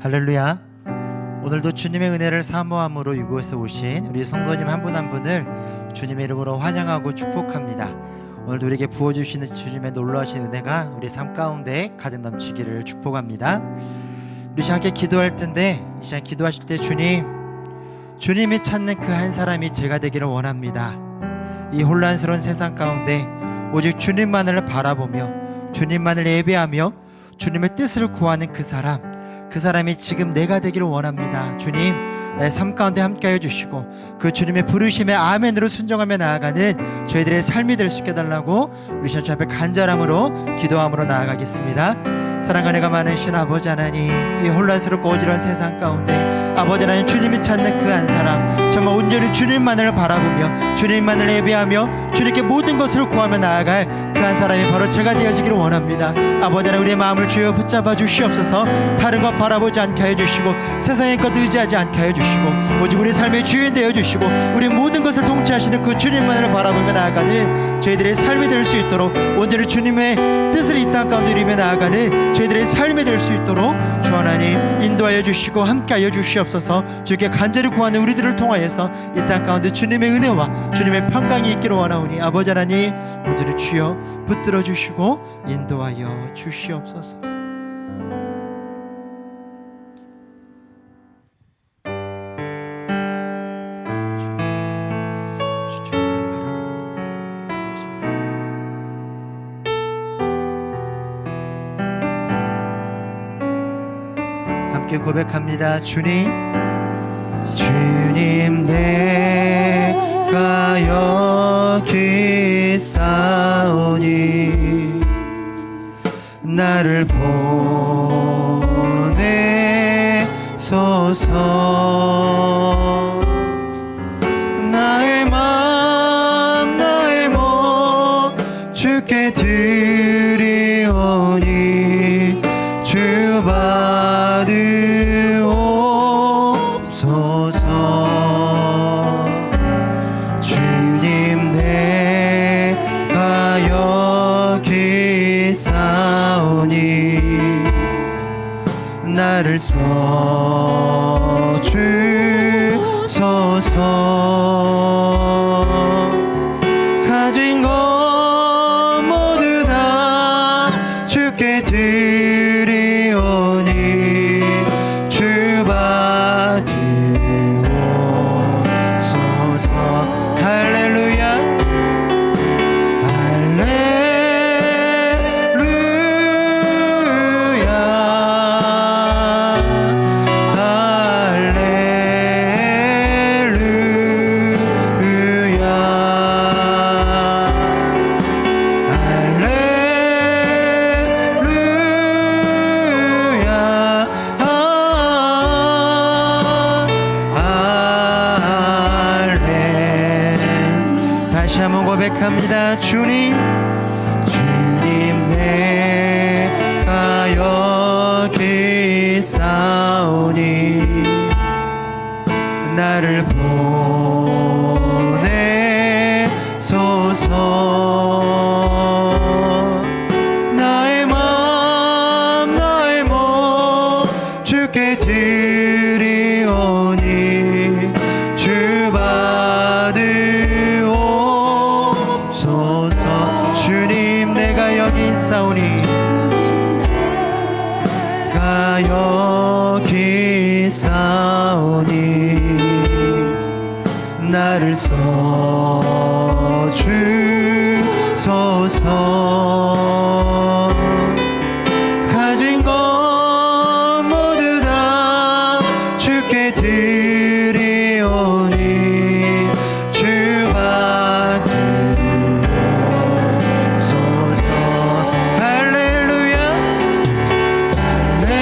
할렐루야. 오늘도 주님의 은혜를 사모함으로 이곳에 오신 우리 성도님 한 분 한 분을 주님의 이름으로 환영하고 축복합니다. 오늘도 우리에게 부어주시는 주님의 놀라우신 은혜가 우리 삶 가운데 가득 넘치기를 축복합니다. 우리 함께 기도할 텐데, 이 시간 기도하실 때 주님이 찾는 그 한 사람이 제가 되기를 원합니다. 이 혼란스러운 세상 가운데 오직 주님만을 바라보며 주님만을 예배하며 주님의 뜻을 구하는 그 사람이 지금 내가 되기를 원합니다. 주님, 나의 삶 가운데 함께하여 주시고 그 주님의 부르심에 아멘으로 순종하며 나아가는 저희들의 삶이 될 수 있게 해달라고 우리 주 앞에 간절함으로 기도함으로 나아가겠습니다. 사랑과 은혜가 많으신 아버지 하나님, 이 혼란스럽고 어지러운 세상 가운데 아버지 하나님, 주님이 찾는 그 한 사람, 정말 온전히 주님만을 바라보며 주님만을 예배하며 주님께 모든 것을 구하며 나아갈 그 한 사람이 바로 제가 되어지기를 원합니다. 아버지 하나님, 우리의 마음을 주여 붙잡아 주시옵소서. 다른 것 바라보지 않게 해 주시고 세상의 것 의지하지 않게 해 주시고 오직 우리 삶의 주인 되어 주시고 우리 모든 것을 통치하시는 그 주님만을 바라보며 나아가는 저희들의 삶이 될 수 있도록, 온전히 주님의 뜻을 이 땅 가운데 이루며 나아가는 저희들의 삶이 될 수 있도록 주 하나님 인도하여 주시고 함께하여 주시옵소서. 주께 간절히 구하는 우리들을 통하여서 이 땅 가운데 주님의 은혜와 주님의 평강이 있기를 원하오니 아버지 하나님, 온전히 주여 붙들어 주시고 인도하여 주시옵소서. 함께 고백합니다. 주님 내가 여기 있사오니 나를 보내소서. 나의 맘 나의 몸 주께 드리오니 주 받으옵소서. 주님 내가 여기 있사오니 나를 써주소서. 가진 것 모두 다 주께 드리오니 주 받으옵소서. 할렐루야 고백합니다. 주님 내가 여기 있사오니 나를 보내소서. 나의 맘 나의 몸 주께 드리오니 주 받으옵소서. 주님 내가 여기 있사오니 내가 여기 있사오니 나를 써주소서. 가진 것 모두 다 주께 드리오니 주 받으옵소서. 할렐루야 할렐루야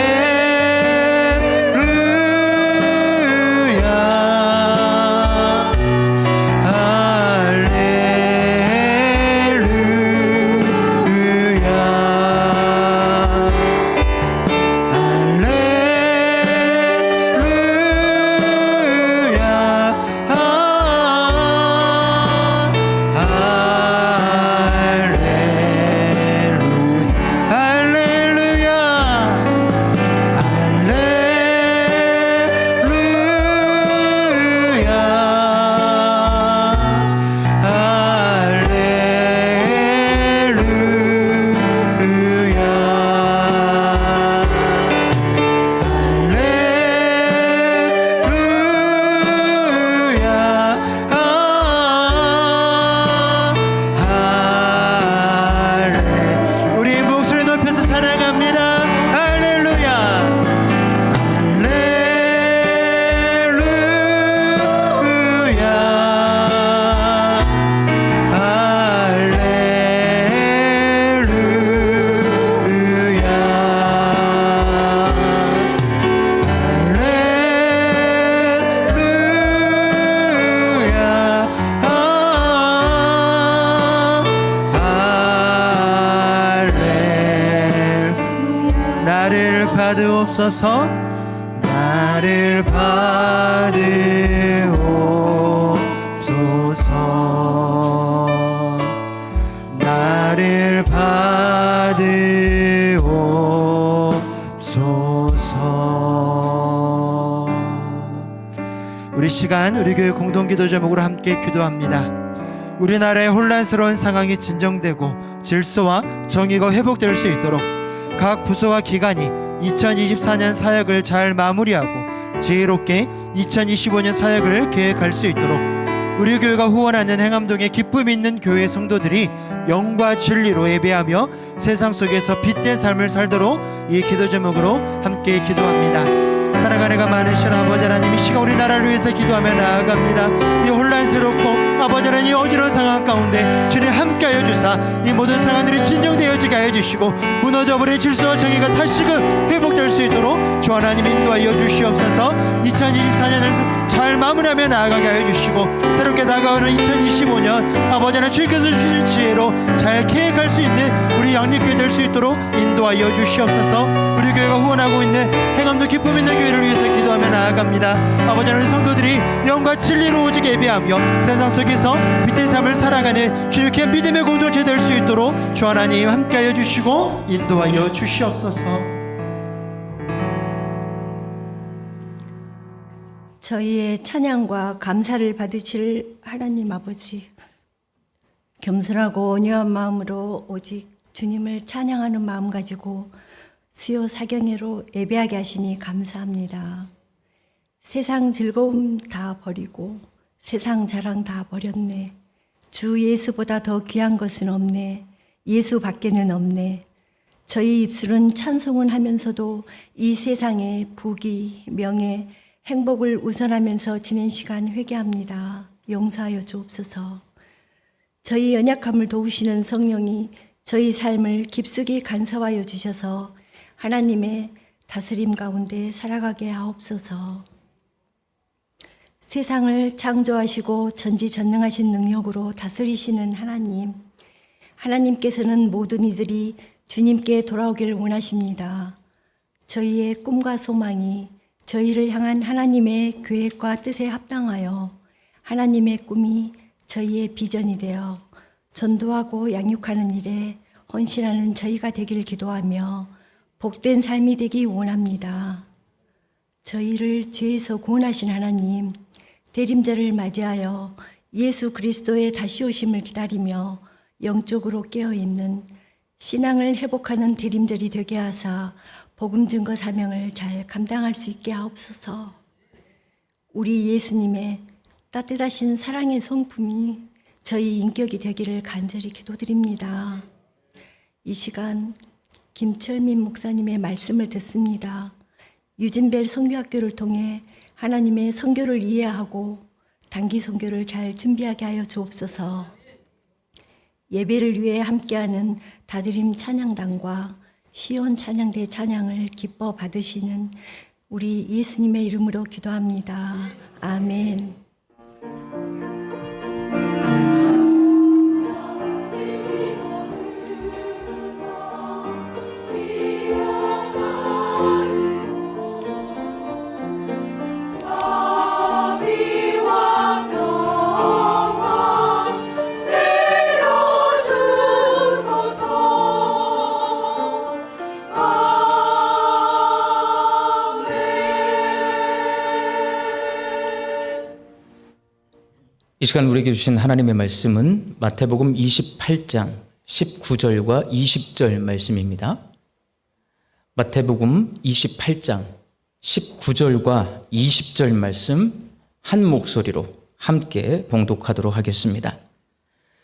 주시옵소서. 나를 받으옵소서. 나를 받으옵소서. 우리 시간 우리 교회 공동기도 제목으로 함께 기도합니다. 우리나라의 혼란스러운 상황이 진정되고 질서와 정의가 회복될 수 있도록 각 부서와 기관이 2024년 사역을 잘 마무리하고 지혜롭게 2025년 사역을 계획할 수 있도록 우리 교회가 후원하는 행암동의 기쁨 있는 교회 성도들이 영과 진리로 예배하며 세상 속에서 빛된 삶을 살도록 이 기도 제목으로 함께 기도합니다. 사랑하는 가 많으신 아버지 하나님, 이 시간 우리나라를 위해서 기도하며 나아갑니다. 이 혼란스럽고 아버지 하나님 어지러운 상황 가운데 주님 함께하여 주사 이 모든 상황들이 진정되어지게 하여 주시고 무너져버린 질서와 정의가 다시금 회복될 수 있도록 주 하나님 인도하여 주시옵소서. 2024년을 잘 마무리하며 나아가게 하여 주시고 새롭게 다가오는 2025년 아버지 하나님 주님께서 주시는 지혜로 잘 계획할 수 있는 우리 양립교회 될 수 있도록 인도하여 주시옵소서. 우리 교회가 후원하고 있는 행함도 기쁨 있는 교회를 위해서 기도하며 나아갑니다. 아버지 하나님 성도들이 영과 진리로 오직 예배하며 세상 속에서 빛된 삶을 살아가는 주님께 믿음의 공동체 될 수 있도록 주 하나님 함께하여 주시고 인도하여 주시옵소서. 저희의 찬양과 감사를 받으실 하나님 아버지, 겸손하고 온유한 마음으로 오직 주님을 찬양하는 마음 가지고 수요 사경회로 예배하게 하시니 감사합니다. 세상 즐거움 다 버리고 세상 자랑 다 버렸네. 주 예수보다 더 귀한 것은 없네. 예수 밖에는 없네. 저희 입술은 찬송은 하면서도 이 세상의 부귀, 명예, 행복을 우선하면서 지낸 시간 회개합니다. 용서하여 주옵소서. 저희 연약함을 도우시는 성령이 저희 삶을 깊숙이 간섭하여 주셔서 하나님의 다스림 가운데 살아가게 하옵소서. 세상을 창조하시고 전지전능하신 능력으로 다스리시는 하나님, 하나님께서는 모든 이들이 주님께 돌아오기를 원하십니다. 저희의 꿈과 소망이 저희를 향한 하나님의 계획과 뜻에 합당하여 하나님의 꿈이 저희의 비전이 되어 전도하고 양육하는 일에 헌신하는 저희가 되길 기도하며 복된 삶이 되기 원합니다. 저희를 죄에서 구원하신 하나님, 대림절을 맞이하여 예수 그리스도의 다시 오심을 기다리며 영적으로 깨어있는 신앙을 회복하는 대림절이 되게 하사 복음 증거 사명을 잘 감당할 수 있게 하옵소서. 우리 예수님의 따뜻하신 사랑의 성품이 저희 인격이 되기를 간절히 기도드립니다. 이 시간 김철민 목사님의 말씀을 듣습니다. 유진벨 선교학교를 통해 하나님의 선교를 이해하고 단기 선교를 잘 준비하게 하여 주옵소서. 예배를 위해 함께하는 다드림 찬양단과 시온 찬양대 찬양을 기뻐 받으시는 우리 예수님의 이름으로 기도합니다. 아멘. 이 시간 우리에게 주신 하나님의 말씀은 마태복음 28장 19절과 20절 말씀입니다. 마태복음 28장 19절과 20절 말씀 한 목소리로 함께 봉독하도록 하겠습니다.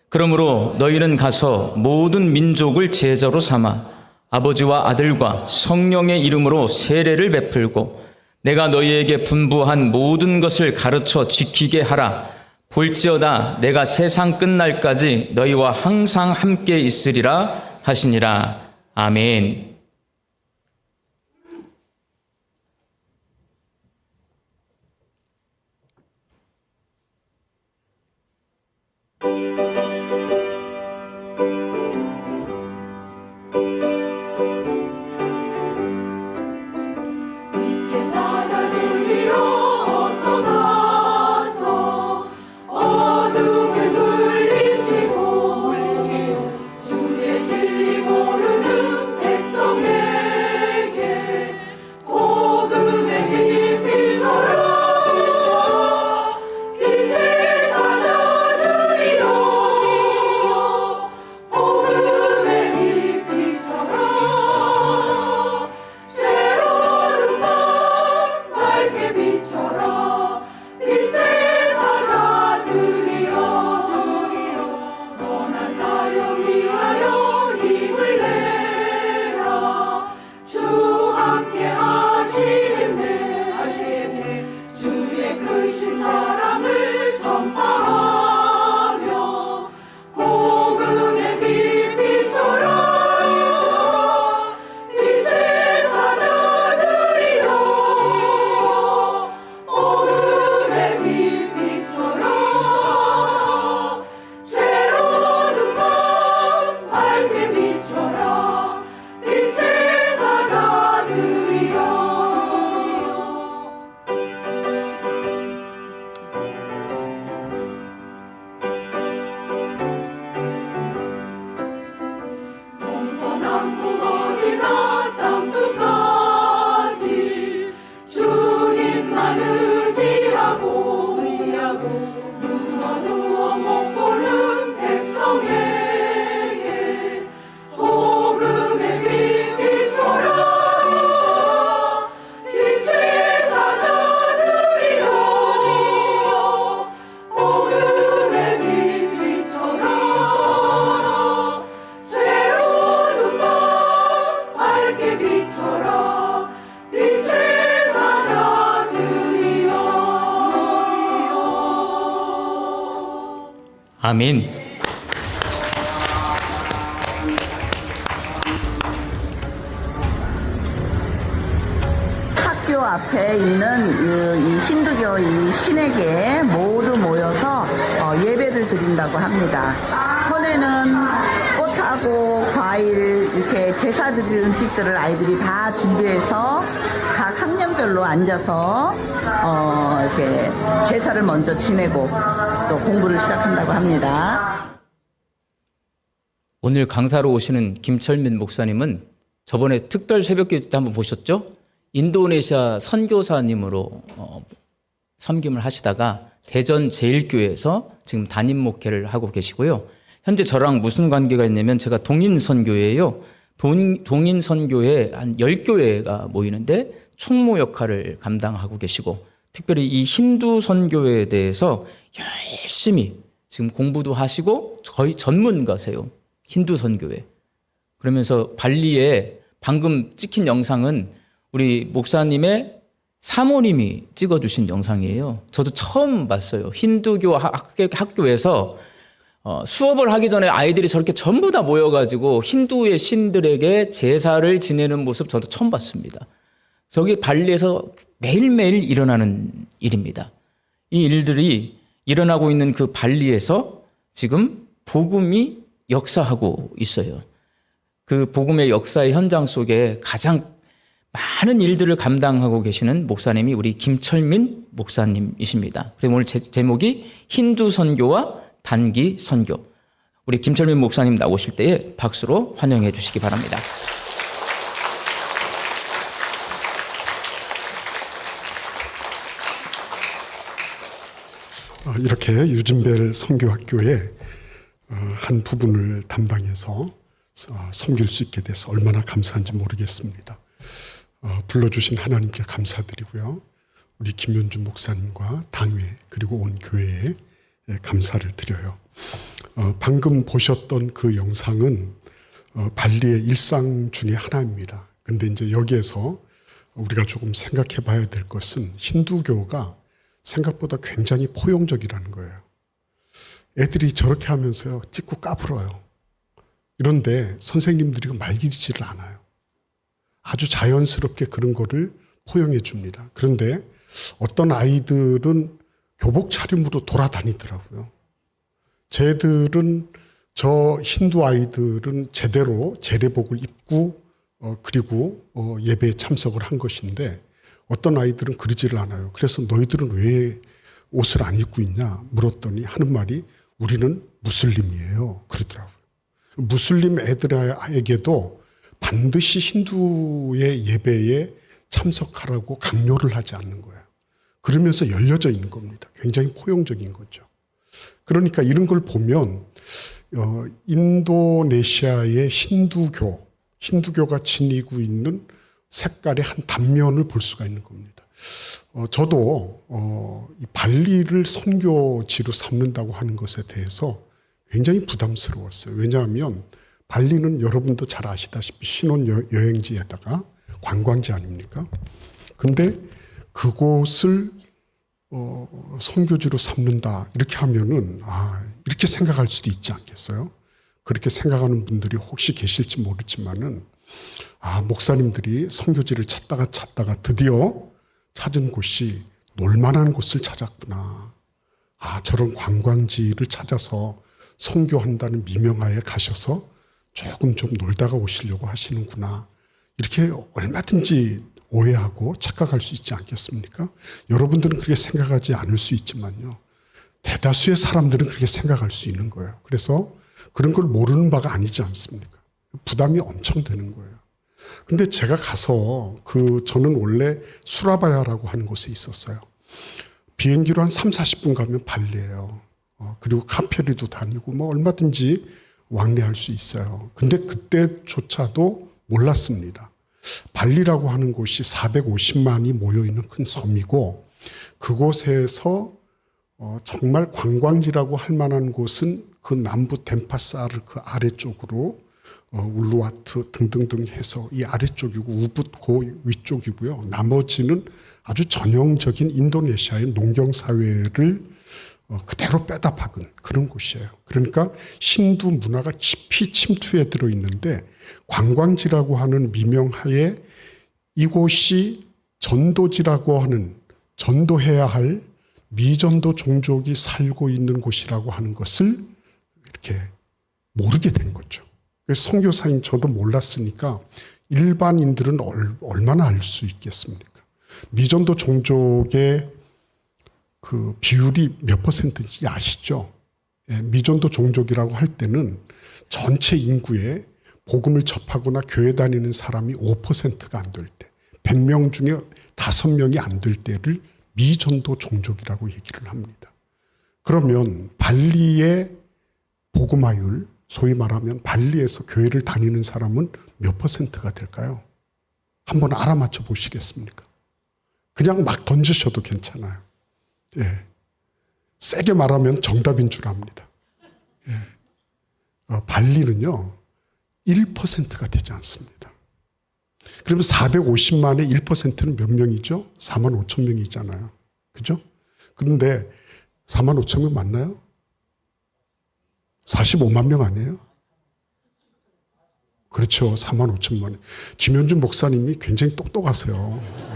그러므로 너희는 가서 모든 민족을 제자로 삼아 아버지와 아들과 성령의 이름으로 세례를 베풀고 내가 너희에게 분부한 모든 것을 가르쳐 지키게 하라. 볼지어다 내가 세상 끝날까지 너희와 항상 함께 있으리라 하시니라. 아멘. 어두워 못 보는 백성에게 복음의 빛 비춰라 빛의 사자들이여 복음의 빛 비춰라 새로운 밤 밝게 비춰라 빛의 사자들이여 아멘. 학교 앞에 있는 이 힌두교 이 신에게 모두 모여서 예배를 드린다고 합니다. 손에는 꽃하고 과일 이렇게 제사 드릴 음식들을 아이들이 다 준비해서 각 학년별로 앉아서 이렇게 제사를 먼저 지내고 또 공부를 시작한다고 합니다. 오늘 강사로 오시는 김철민 목사님은 저번에 특별 새벽기도 때 한번 보셨죠? 인도네시아 선교사님으로 섬김을 하시다가 대전 제일교회에서 지금 담임 목회를 하고 계시고요. 현재 저랑 무슨 관계가 있냐면 제가 동인선교회예요. 동인선교회 한 10교회가 모이는데 총무 역할을 감당하고 계시고 특별히 이 힌두 선교에 대해서 열심히 지금 공부도 하시고 거의 전문가세요. 힌두 선교회. 그러면서 발리에 방금 찍힌 영상은 우리 목사님의 사모님이 찍어주신 영상이에요. 저도 처음 봤어요. 힌두교 학교에서 수업을 하기 전에 아이들이 저렇게 전부 다 모여가지고 힌두의 신들에게 제사를 지내는 모습 저도 처음 봤습니다. 저기 발리에서 매일매일 일어나는 일입니다. 이 일들이 일어나고 있는 그 발리에서 지금 복음이 역사하고 있어요. 그 복음의 역사의 현장 속에 가장 많은 일들을 감당하고 계시는 목사님이 우리 김철민 목사님이십니다. 그리고 오늘 제목이 힌두 선교와 단기 선교. 우리 김철민 목사님 나오실 때에 박수로 환영해 주시기 바랍니다. 이렇게 유진벨 선교학교의 한 부분을 담당해서 섬길 수 있게 돼서 얼마나 감사한지 모르겠습니다. 불러주신 하나님께 감사드리고요. 우리 김현주 목사님과 당회 그리고 온 교회에 감사를 드려요. 방금 보셨던 그 영상은 발리의 일상 중에 하나입니다. 근데 이제 여기에서 우리가 조금 생각해 봐야 될 것은 힌두교가 생각보다 굉장히 포용적이라는 거예요. 애들이 저렇게 하면서요, 찍고 까불어요. 이런데 선생님들이 말리지를 않아요. 아주 자연스럽게 그런 거를 포용해 줍니다. 그런데 어떤 아이들은 교복 차림으로 돌아다니더라고요. 쟤들은 저 힌두 아이들은 제대로 제례복을 입고 그리고 예배에 참석을 한 것인데 어떤 아이들은 그러지를 않아요. 그래서 너희들은 왜 옷을 안 입고 있냐 물었더니 하는 말이 우리는 무슬림이에요. 그러더라고요. 무슬림 애들에게도 반드시 힌두의 예배에 참석하라고 강요를 하지 않는 거예요. 그러면서 열려져 있는 겁니다. 굉장히 포용적인 거죠. 그러니까 이런 걸 보면 인도네시아의 힌두교가 지니고 있는 색깔의 한 단면을 볼 수가 있는 겁니다. 저도 이 발리를 선교지로 삼는다고 하는 것에 대해서 굉장히 부담스러웠어요. 왜냐하면 발리는 여러분도 잘 아시다시피 신혼여행지에다가 관광지 아닙니까? 근데 그곳을 선교지로 삼는다 이렇게 하면은 이렇게 생각할 수도 있지 않겠어요? 그렇게 생각하는 분들이 혹시 계실지 모르지만은 목사님들이 선교지를 찾다가 드디어 찾은 곳이 놀만한 곳을 찾았구나. 저런 관광지를 찾아서 선교한다는 미명하에 가셔서 조금 좀 놀다가 오시려고 하시는구나. 이렇게 얼마든지 오해하고 착각할 수 있지 않겠습니까? 여러분들은 그렇게 생각하지 않을 수 있지만요. 대다수의 사람들은 그렇게 생각할 수 있는 거예요. 그래서 그런 걸 모르는 바가 아니지 않습니까? 부담이 엄청 되는 거예요. 근데 제가 가서 저는 원래 수라바야라고 하는 곳에 있었어요. 비행기로 한 30, 40분 가면 발리예요. 그리고 카페리도 다니고 뭐 얼마든지 왕래할 수 있어요. 근데 그때조차도 몰랐습니다. 발리라고 하는 곳이 450만이 모여있는 큰 섬이고 그곳에서 정말 관광지라고 할 만한 곳은 그 남부 덴파사르 그 아래쪽으로 울루와트 등등등 해서 이 아래쪽이고 우붓 그 위쪽이고요. 나머지는 아주 전형적인 인도네시아의 농경사회를 그대로 빼다 박은 그런 곳이에요. 그러니까 힌두 문화가 깊이 침투해 들어 있는데 관광지라고 하는 미명하에 이곳이 전도지라고 하는 전도해야 할 미전도 종족이 살고 있는 곳이라고 하는 것을 이렇게 모르게 된 거죠. 그래서 선교사인 저도 몰랐으니까 일반인들은 얼마나 알 수 있겠습니까? 미전도 종족의 그 비율이 몇 %인지 아시죠? 예, 미전도 종족이라고 할 때는 전체 인구에 복음을 접하거나 교회 다니는 사람이 5%가 안 될 때, 100명 중에 5명이 안 될 때를 미전도 종족이라고 얘기를 합니다. 그러면 발리의 복음화율, 소위 말하면 발리에서 교회를 다니는 사람은 몇 %가 될까요? 한번 알아맞혀 보시겠습니까? 그냥 막 던지셔도 괜찮아요. 예. 세게 말하면 정답인 줄 압니다. 예. 발리는요, 1%가 되지 않습니다. 그러면 450만의 1%는 몇 명이죠? 4만 5천 명이잖아요. 그죠? 그런데 4만 5천 명 맞나요? 45만 명 아니에요? 그렇죠. 4만 5천만. 김현준 목사님이 굉장히 똑똑하세요.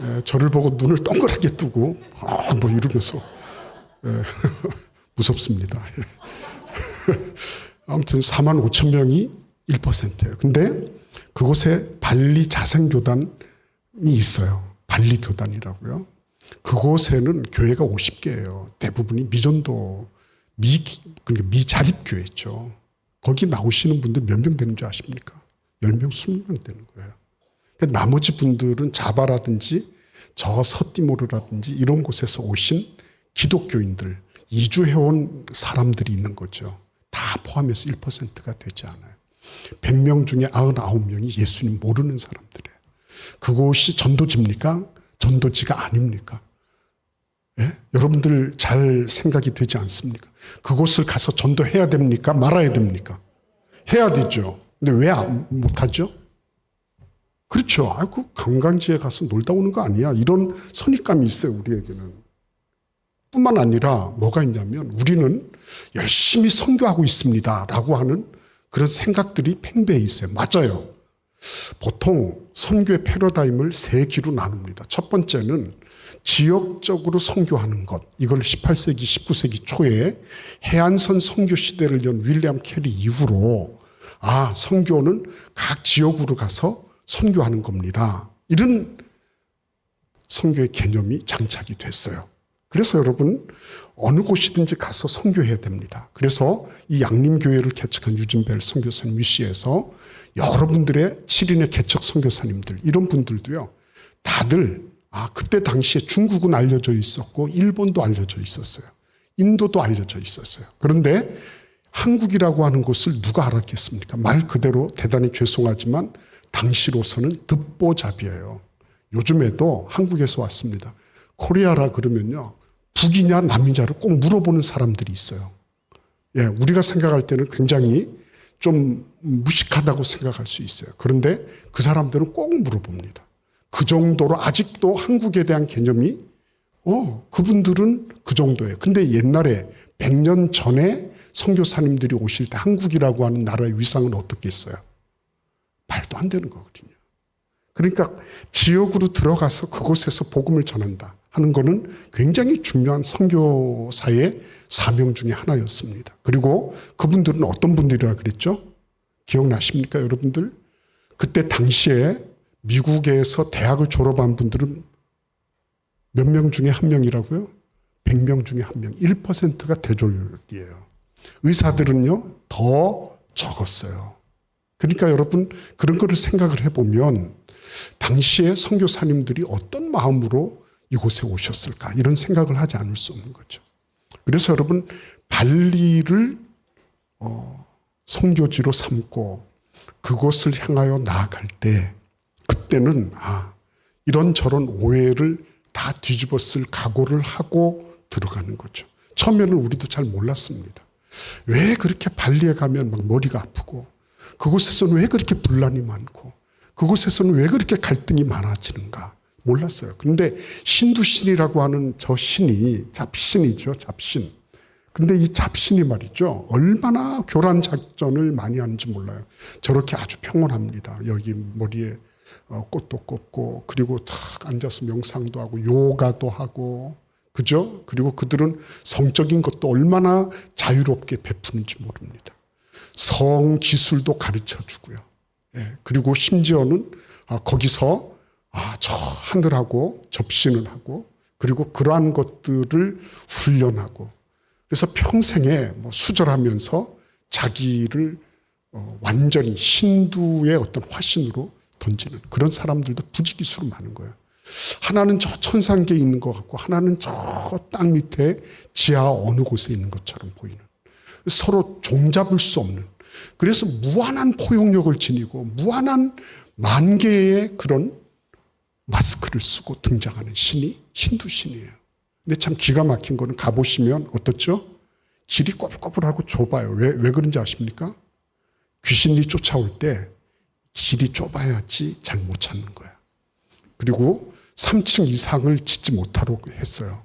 예, 저를 보고 눈을 동그랗게 뜨고 뭐 이러면서 무섭습니다. 아무튼 4만 5천 명이 1%예요. 근데 그곳에 발리 자생교단이 있어요. 발리 교단이라고요. 그곳에는 교회가 50개예요. 대부분이 미전도 그러니까 미자립교회죠. 거기 나오시는 분들 몇 명 되는 줄 아십니까? 10명, 20명 되는 거예요. 그러니까 나머지 분들은 자바라든지 저 서띠모르라든지 이런 곳에서 오신 기독교인들, 이주해온 사람들이 있는 거죠. 다 포함해서 1%가 되지 않아요. 100명 중에 99명이 예수님 모르는 사람들이에요. 그곳이 전도지입니까? 전도지가 아닙니까? 예? 여러분들 잘 생각이 되지 않습니까? 그곳을 가서 전도해야 됩니까? 말아야 됩니까? 해야 되죠. 근데 왜 못하죠? 그렇죠. 아이고, 관광지에 가서 놀다 오는 거 아니야. 이런 선입감이 있어요, 우리에게는. 뿐만 아니라 뭐가 있냐면 우리는 열심히 선교하고 있습니다 라고 하는 그런 생각들이 팽배해 있어요. 맞아요. 보통 선교의 패러다임을 세 기로 나눕니다. 첫 번째는 지역적으로 선교하는 것. 이걸 18세기, 19세기 초에 해안선 선교 시대를 연 윌리엄 캐리 이후로 선교는 각 지역으로 가서 선교하는 겁니다. 이런 선교의 개념이 장착이 됐어요. 그래서 여러분 어느 곳이든지 가서 선교해야 됩니다. 그래서 이 양림교회를 개척한 유진벨 선교사님 위시에서 여러분들의 7인의 개척 선교사님들 이런 분들도요. 다들 그때 당시에 중국은 알려져 있었고 일본도 알려져 있었어요. 인도도 알려져 있었어요. 그런데 한국이라고 하는 곳을 누가 알았겠습니까? 말 그대로 대단히 죄송하지만 당시로서는 듣보잡이에요. 요즘에도 한국에서 왔습니다. 코리아라 그러면요. 북이냐 남이냐를 꼭 물어보는 사람들이 있어요. 예, 우리가 생각할 때는 굉장히 좀 무식하다고 생각할 수 있어요. 그런데 그 사람들은 꼭 물어봅니다. 그 정도로 아직도 한국에 대한 개념이 그분들은 그 정도예요. 근데 옛날에 100년 전에 선교사님들이 오실 때 한국이라고 하는 나라의 위상은 어떻겠어요? 말도 안 되는 거거든요. 그러니까 지역으로 들어가서 그곳에서 복음을 전한다 하는 거는 굉장히 중요한 선교사의 사명 중에 하나였습니다. 그리고 그분들은 어떤 분들이라 그랬죠? 기억나십니까, 여러분들? 그때 당시에 미국에서 대학을 졸업한 분들은 몇 명 중에 한 명이라고요? 100명 중에 한 명, 1%가 대졸이에요. 의사들은요, 더 적었어요. 그러니까 여러분 그런 거를 생각을 해보면 당시에 선교사님들이 어떤 마음으로 이곳에 오셨을까 이런 생각을 하지 않을 수 없는 거죠. 그래서 여러분 발리를 선교지로 삼고 그곳을 향하여 나아갈 때 그때는 이런저런 오해를 다 뒤집어 쓸 각오를 하고 들어가는 거죠. 처음에는 우리도 잘 몰랐습니다. 왜 그렇게 발리에 가면 막 머리가 아프고 그곳에서는 왜 그렇게 분란이 많고 그곳에서는 왜 그렇게 갈등이 많아지는가 몰랐어요. 그런데 신두신이라고 하는 저 신이 잡신이죠. 잡신. 근데 이 잡신이 말이죠. 얼마나 교란 작전을 많이 하는지 몰라요. 저렇게 아주 평온합니다. 여기 머리에 꽃도 꽂고 그리고 탁 앉아서 명상도 하고 요가도 하고 그죠? 그리고 그들은 성적인 것도 얼마나 자유롭게 베푸는지 모릅니다. 성 기술도 가르쳐 주고요. 예, 그리고 심지어는 거기서 저 하늘하고 접신을 하고 그리고 그러한 것들을 훈련하고 그래서 평생에 뭐 수절하면서 자기를 완전히 신두의 어떤 화신으로 던지는 그런 사람들도 부지기수로 많은 거예요. 하나는 저 천상계에 있는 것 같고 하나는 저 땅 밑에 지하 어느 곳에 있는 것처럼 보이는 서로 종잡을 수 없는 그래서 무한한 포용력을 지니고 무한한 만개의 그런 마스크를 쓰고 등장하는 신이 힌두신이에요. 근데 참 기가 막힌 거는 가보시면 어떻죠? 길이 꼬불꼬불하고 좁아요. 왜 그런지 아십니까? 귀신이 쫓아올 때 길이 좁아야지 잘 못 찾는 거야. 그리고 3층 이상을 짓지 못하도록 했어요.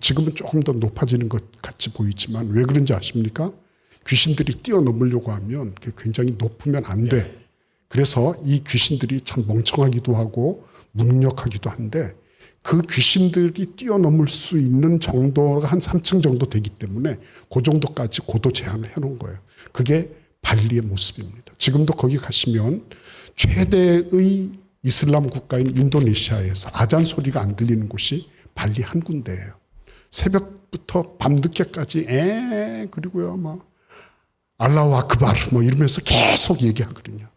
지금은 조금 더 높아지는 것 같이 보이지만 왜 그런지 아십니까? 귀신들이 뛰어넘으려고 하면 굉장히 높으면 안 돼. 그래서 이 귀신들이 참 멍청하기도 하고 무능력하기도 한데 그 귀신들이 뛰어넘을 수 있는 정도가 한 3층 정도 되기 때문에 그 정도까지 고도 제한을 해놓은 거예요. 그게 발리의 모습입니다. 지금도 거기 가시면 최대의 이슬람 국가인 인도네시아에서 아잔 소리가 안 들리는 곳이 발리 한 군데예요. 새벽부터 밤늦게까지 그리고요 막 알라후 아크바르 뭐 이러면서 계속 얘기하거든요.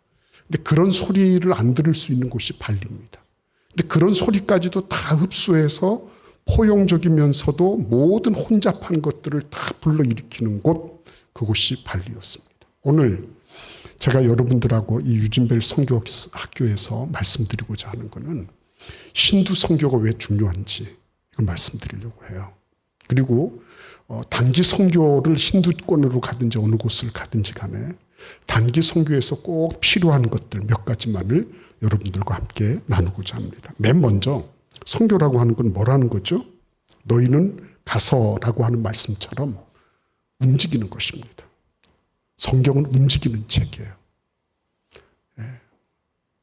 근데 그런 소리를 안 들을 수 있는 곳이 발리입니다. 근데 그런 소리까지도 다 흡수해서 포용적이면서도 모든 혼잡한 것들을 다 불러일으키는 곳 그곳이 발리였습니다. 오늘 제가 여러분들하고 이 유진벨 선교학교에서 말씀드리고자 하는 것은 신두 선교가 왜 중요한지 이걸 말씀드리려고 해요. 그리고 단기 선교를 힌두권으로 가든지 어느 곳을 가든지 간에 단기 선교에서 꼭 필요한 것들 몇 가지만을 여러분들과 함께 나누고자 합니다. 맨 먼저 선교라고 하는 건 뭐라는 거죠? 너희는 가서라고 하는 말씀처럼 움직이는 것입니다. 성경은 움직이는 책이에요.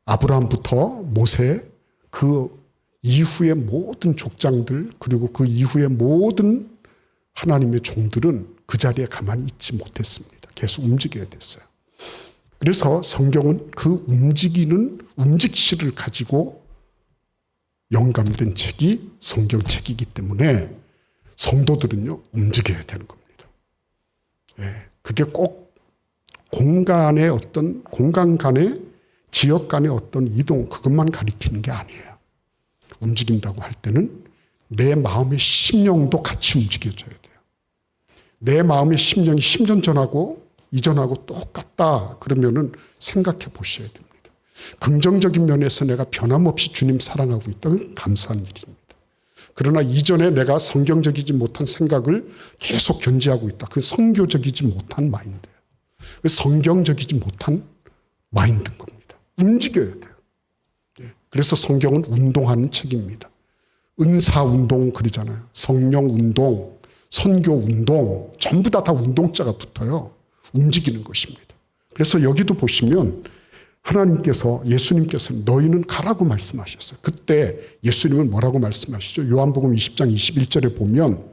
아브라함부터 모세 그 이후의 모든 족장들 그리고 그 이후의 모든 하나님의 종들은 그 자리에 가만히 있지 못했습니다. 계속 움직여야 됐어요. 그래서 성경은 그 움직이는 움직시를 가지고 영감된 책이 성경책이기 때문에 성도들은요 움직여야 되는 겁니다. 그게 꼭 공간의 어떤 공간 간의 지역 간의 어떤 이동 그것만 가리키는 게 아니에요. 움직인다고 할 때는 내 마음의 심령도 같이 움직여져야 돼요. 내 마음의 심령이 10년 전하고 이전하고 똑같다 그러면은 생각해 보셔야 됩니다. 긍정적인 면에서 내가 변함없이 주님 사랑하고 있다는 감사한 일입니다. 그러나 이전에 내가 성경적이지 못한 생각을 계속 견지하고 있다. 그 성교적이지 못한 마인드예요. 성경적이지 못한 마인드인 겁니다. 움직여야 돼요. 그래서 성경은 운동하는 책입니다. 은사운동 그러잖아요. 성령운동, 선교운동 전부 다 운동자가 붙어요. 움직이는 것입니다. 그래서 여기도 보시면 하나님께서 예수님께서 너희는 가라고 말씀하셨어요. 그때 예수님은 뭐라고 말씀하시죠? 요한복음 20장 21절에 보면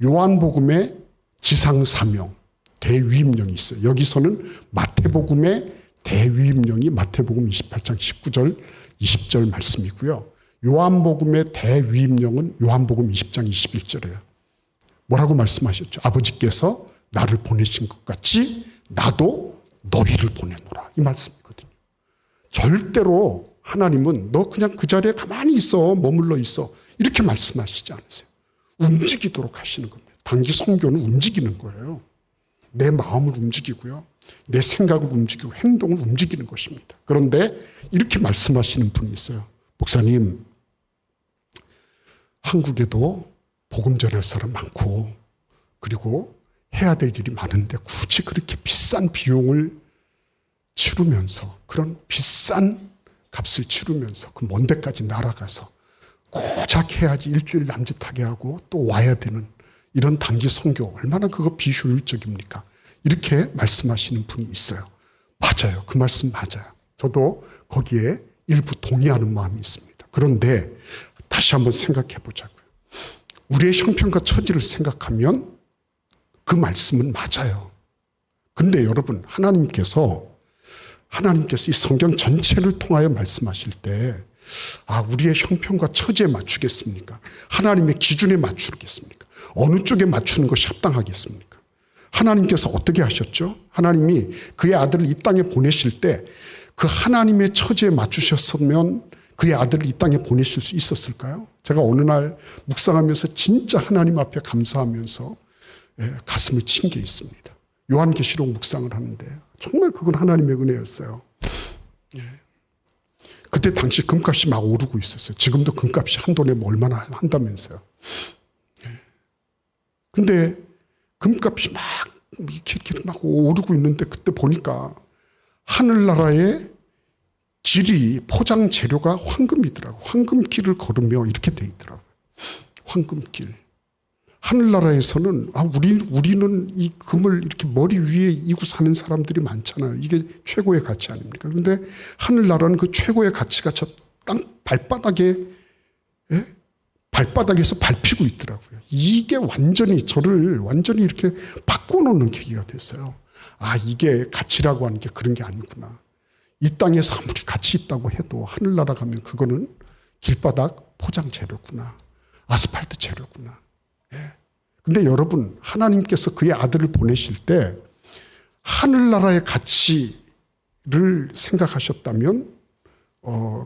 요한복음의 지상사명 대위임령이 있어요. 여기서는 마태복음의 대위임령이 마태복음 28장 19절 20절 말씀이고요. 요한복음의 대위임령은 요한복음 20장 21절이에요. 뭐라고 말씀하셨죠? 아버지께서 나를 보내신 것 같이 나도 너희를 보내노라. 이 말씀이거든요. 절대로 하나님은 너 그냥 그 자리에 가만히 있어 머물러 있어 이렇게 말씀하시지 않으세요. 움직이도록 하시는 겁니다. 단기 선교는 움직이는 거예요. 내 마음을 움직이고요. 내 생각을 움직이고 행동을 움직이는 것입니다. 그런데 이렇게 말씀하시는 분이 있어요. 목사님, 한국에도 복음 전할 사람 많고 그리고 해야 될 일이 많은데 굳이 그렇게 비싼 비용을 치르면서 그런 비싼 값을 치르면서 그 먼 데까지 날아가서 고작 해야지 일주일 남짓하게 하고 또 와야 되는 이런 단기 선교 얼마나 그거 비효율적입니까? 이렇게 말씀하시는 분이 있어요. 맞아요. 그 말씀 맞아요. 저도 거기에 일부 동의하는 마음이 있습니다. 그런데 다시 한번 생각해 보자고요. 우리의 형편과 처지를 생각하면 그 말씀은 맞아요. 그런데 여러분, 하나님께서 이 성경 전체를 통하여 말씀하실 때 우리의 형편과 처지에 맞추겠습니까? 하나님의 기준에 맞추겠습니까? 어느 쪽에 맞추는 것이 합당하겠습니까? 하나님께서 어떻게 하셨죠? 하나님이 그의 아들을 이 땅에 보내실 때 그 하나님의 처지에 맞추셨으면 그의 아들을 이 땅에 보내실 수 있었을까요? 제가 어느 날 묵상하면서 진짜 하나님 앞에 감사하면서 가슴을 친 게 있습니다. 요한계시록 묵상을 하는데 정말 그건 하나님의 은혜였어요. 그때 당시 금값이 막 오르고 있었어요. 지금도 금값이 한 돈에 얼마나 한다면서요. 근데 금값이 막 오르고 있는데 그때 보니까 하늘나라의 질이 포장 재료가 황금이더라고요. 황금길을 걸으며 이렇게 돼 있더라고요. 황금길. 하늘나라에서는 우리는 이 금을 이렇게 머리 위에 이고 사는 사람들이 많잖아요. 이게 최고의 가치 아닙니까? 그런데 하늘나라는 그 최고의 가치가 저 땅 발바닥에서 밟히고 있더라고요. 이게 저를 완전히 이렇게 바꿔놓는 계기가 됐어요. 이게 가치라고 하는 게 그런 게 아니구나. 이 땅에서 아무리 가치 있다고 해도 하늘나라 가면 그거는 길바닥 포장 재료구나. 아스팔트 재료구나. 근데 여러분, 하나님께서 그의 아들을 보내실 때 하늘나라의 가치를 생각하셨다면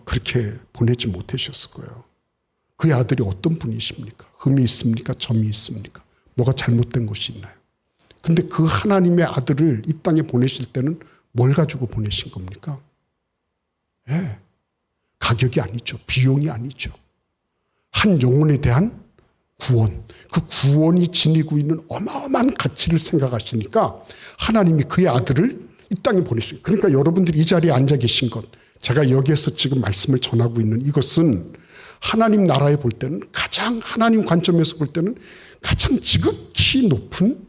그렇게 보내지 못하셨을 거예요. 그의 아들이 어떤 분이십니까? 흠이 있습니까? 점이 있습니까? 뭐가 잘못된 것이 있나요? 근데 그 하나님의 아들을 이 땅에 보내실 때는 뭘 가지고 보내신 겁니까? 가격이 아니죠. 비용이 아니죠. 한 영혼에 대한 구원, 그 구원이 지니고 있는 어마어마한 가치를 생각하시니까 하나님이 그의 아들을 이 땅에 보내시고, 그러니까 여러분들이 이 자리에 앉아 계신 것, 제가 여기에서 지금 말씀을 전하고 있는 이것은 하나님 나라에 볼 때는 하나님 관점에서 볼 때는 가장 지극히 높은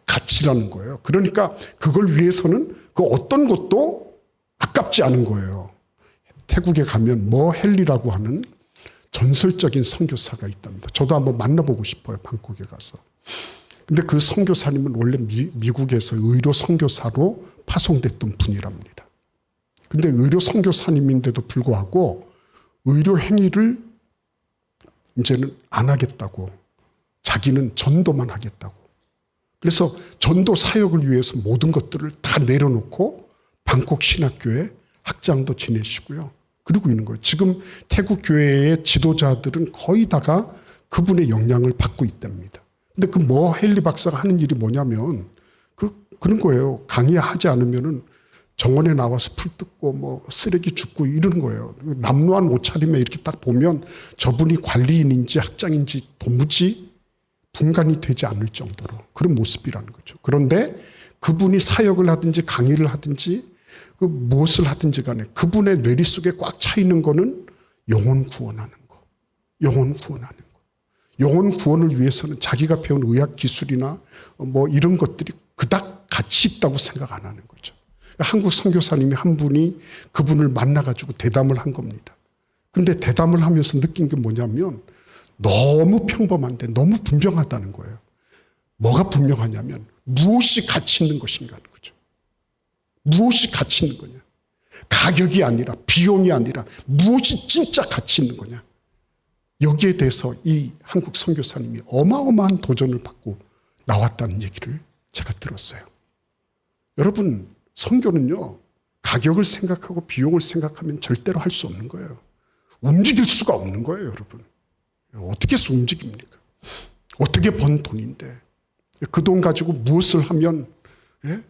가치라는 거예요. 그러니까 그걸 위해서는 그 어떤 것도 아깝지 않은 거예요. 태국에 가면 헬리라고 하는 전설적인 선교사가 있답니다. 저도 한번 만나보고 싶어요. 방콕에 가서. 근데 그 선교사님은 원래 미국에서 의료 선교사로 파송됐던 분이랍니다. 근데 의료 선교사님인데도 불구하고 의료 행위를 이제는 안 하겠다고, 자기는 전도만 하겠다고. 그래서 전도 사역을 위해서 모든 것들을 다 내려놓고 방콕 신학교에 학장도 지내시고요. 그러고 있는 거예요. 지금 태국 교회의 지도자들은 거의 다가 그분의 영향을 받고 있답니다. 근데 헨리 박사가 하는 일이 뭐냐면 그런 거예요. 강의하지 않으면은 정원에 나와서 풀 뜯고 쓰레기 줍고 이러는 거예요. 남루한 옷차림에 이렇게 딱 보면 저분이 관리인인지 학장인지 도무지 분간이 되지 않을 정도로 그런 모습이라는 거죠. 그런데 그분이 사역을 하든지 강의를 하든지 무엇을 하든지 간에 그분의 뇌리 속에 꽉 차 있는 거는 영혼 구원하는 거. 영혼 구원하는 거. 영혼 구원을 위해서는 자기가 배운 의학 기술이나 이런 것들이 그닥 가치 있다고 생각 안 하는 거죠. 한국 선교사님이 한 분이 그분을 만나가지고 대담을 한 겁니다. 근데 대담을 하면서 느낀 게 뭐냐면 너무 평범한데 너무 분명하다는 거예요. 뭐가 분명하냐면 무엇이 가치 있는 것인가 하는 거죠. 무엇이 가치 있는 거냐. 가격이 아니라 비용이 아니라 무엇이 진짜 가치 있는 거냐. 여기에 대해서 이 한국 선교사님이 어마어마한 도전을 받고 나왔다는 얘기를 제가 들었어요. 여러분, 선교는요, 가격을 생각하고 비용을 생각하면 절대로 할 수 없는 거예요. 움직일 수가 없는 거예요, 여러분. 어떻게 해서 움직입니까? 어떻게 번 돈인데 그 돈 가지고 무엇을 하면, 예?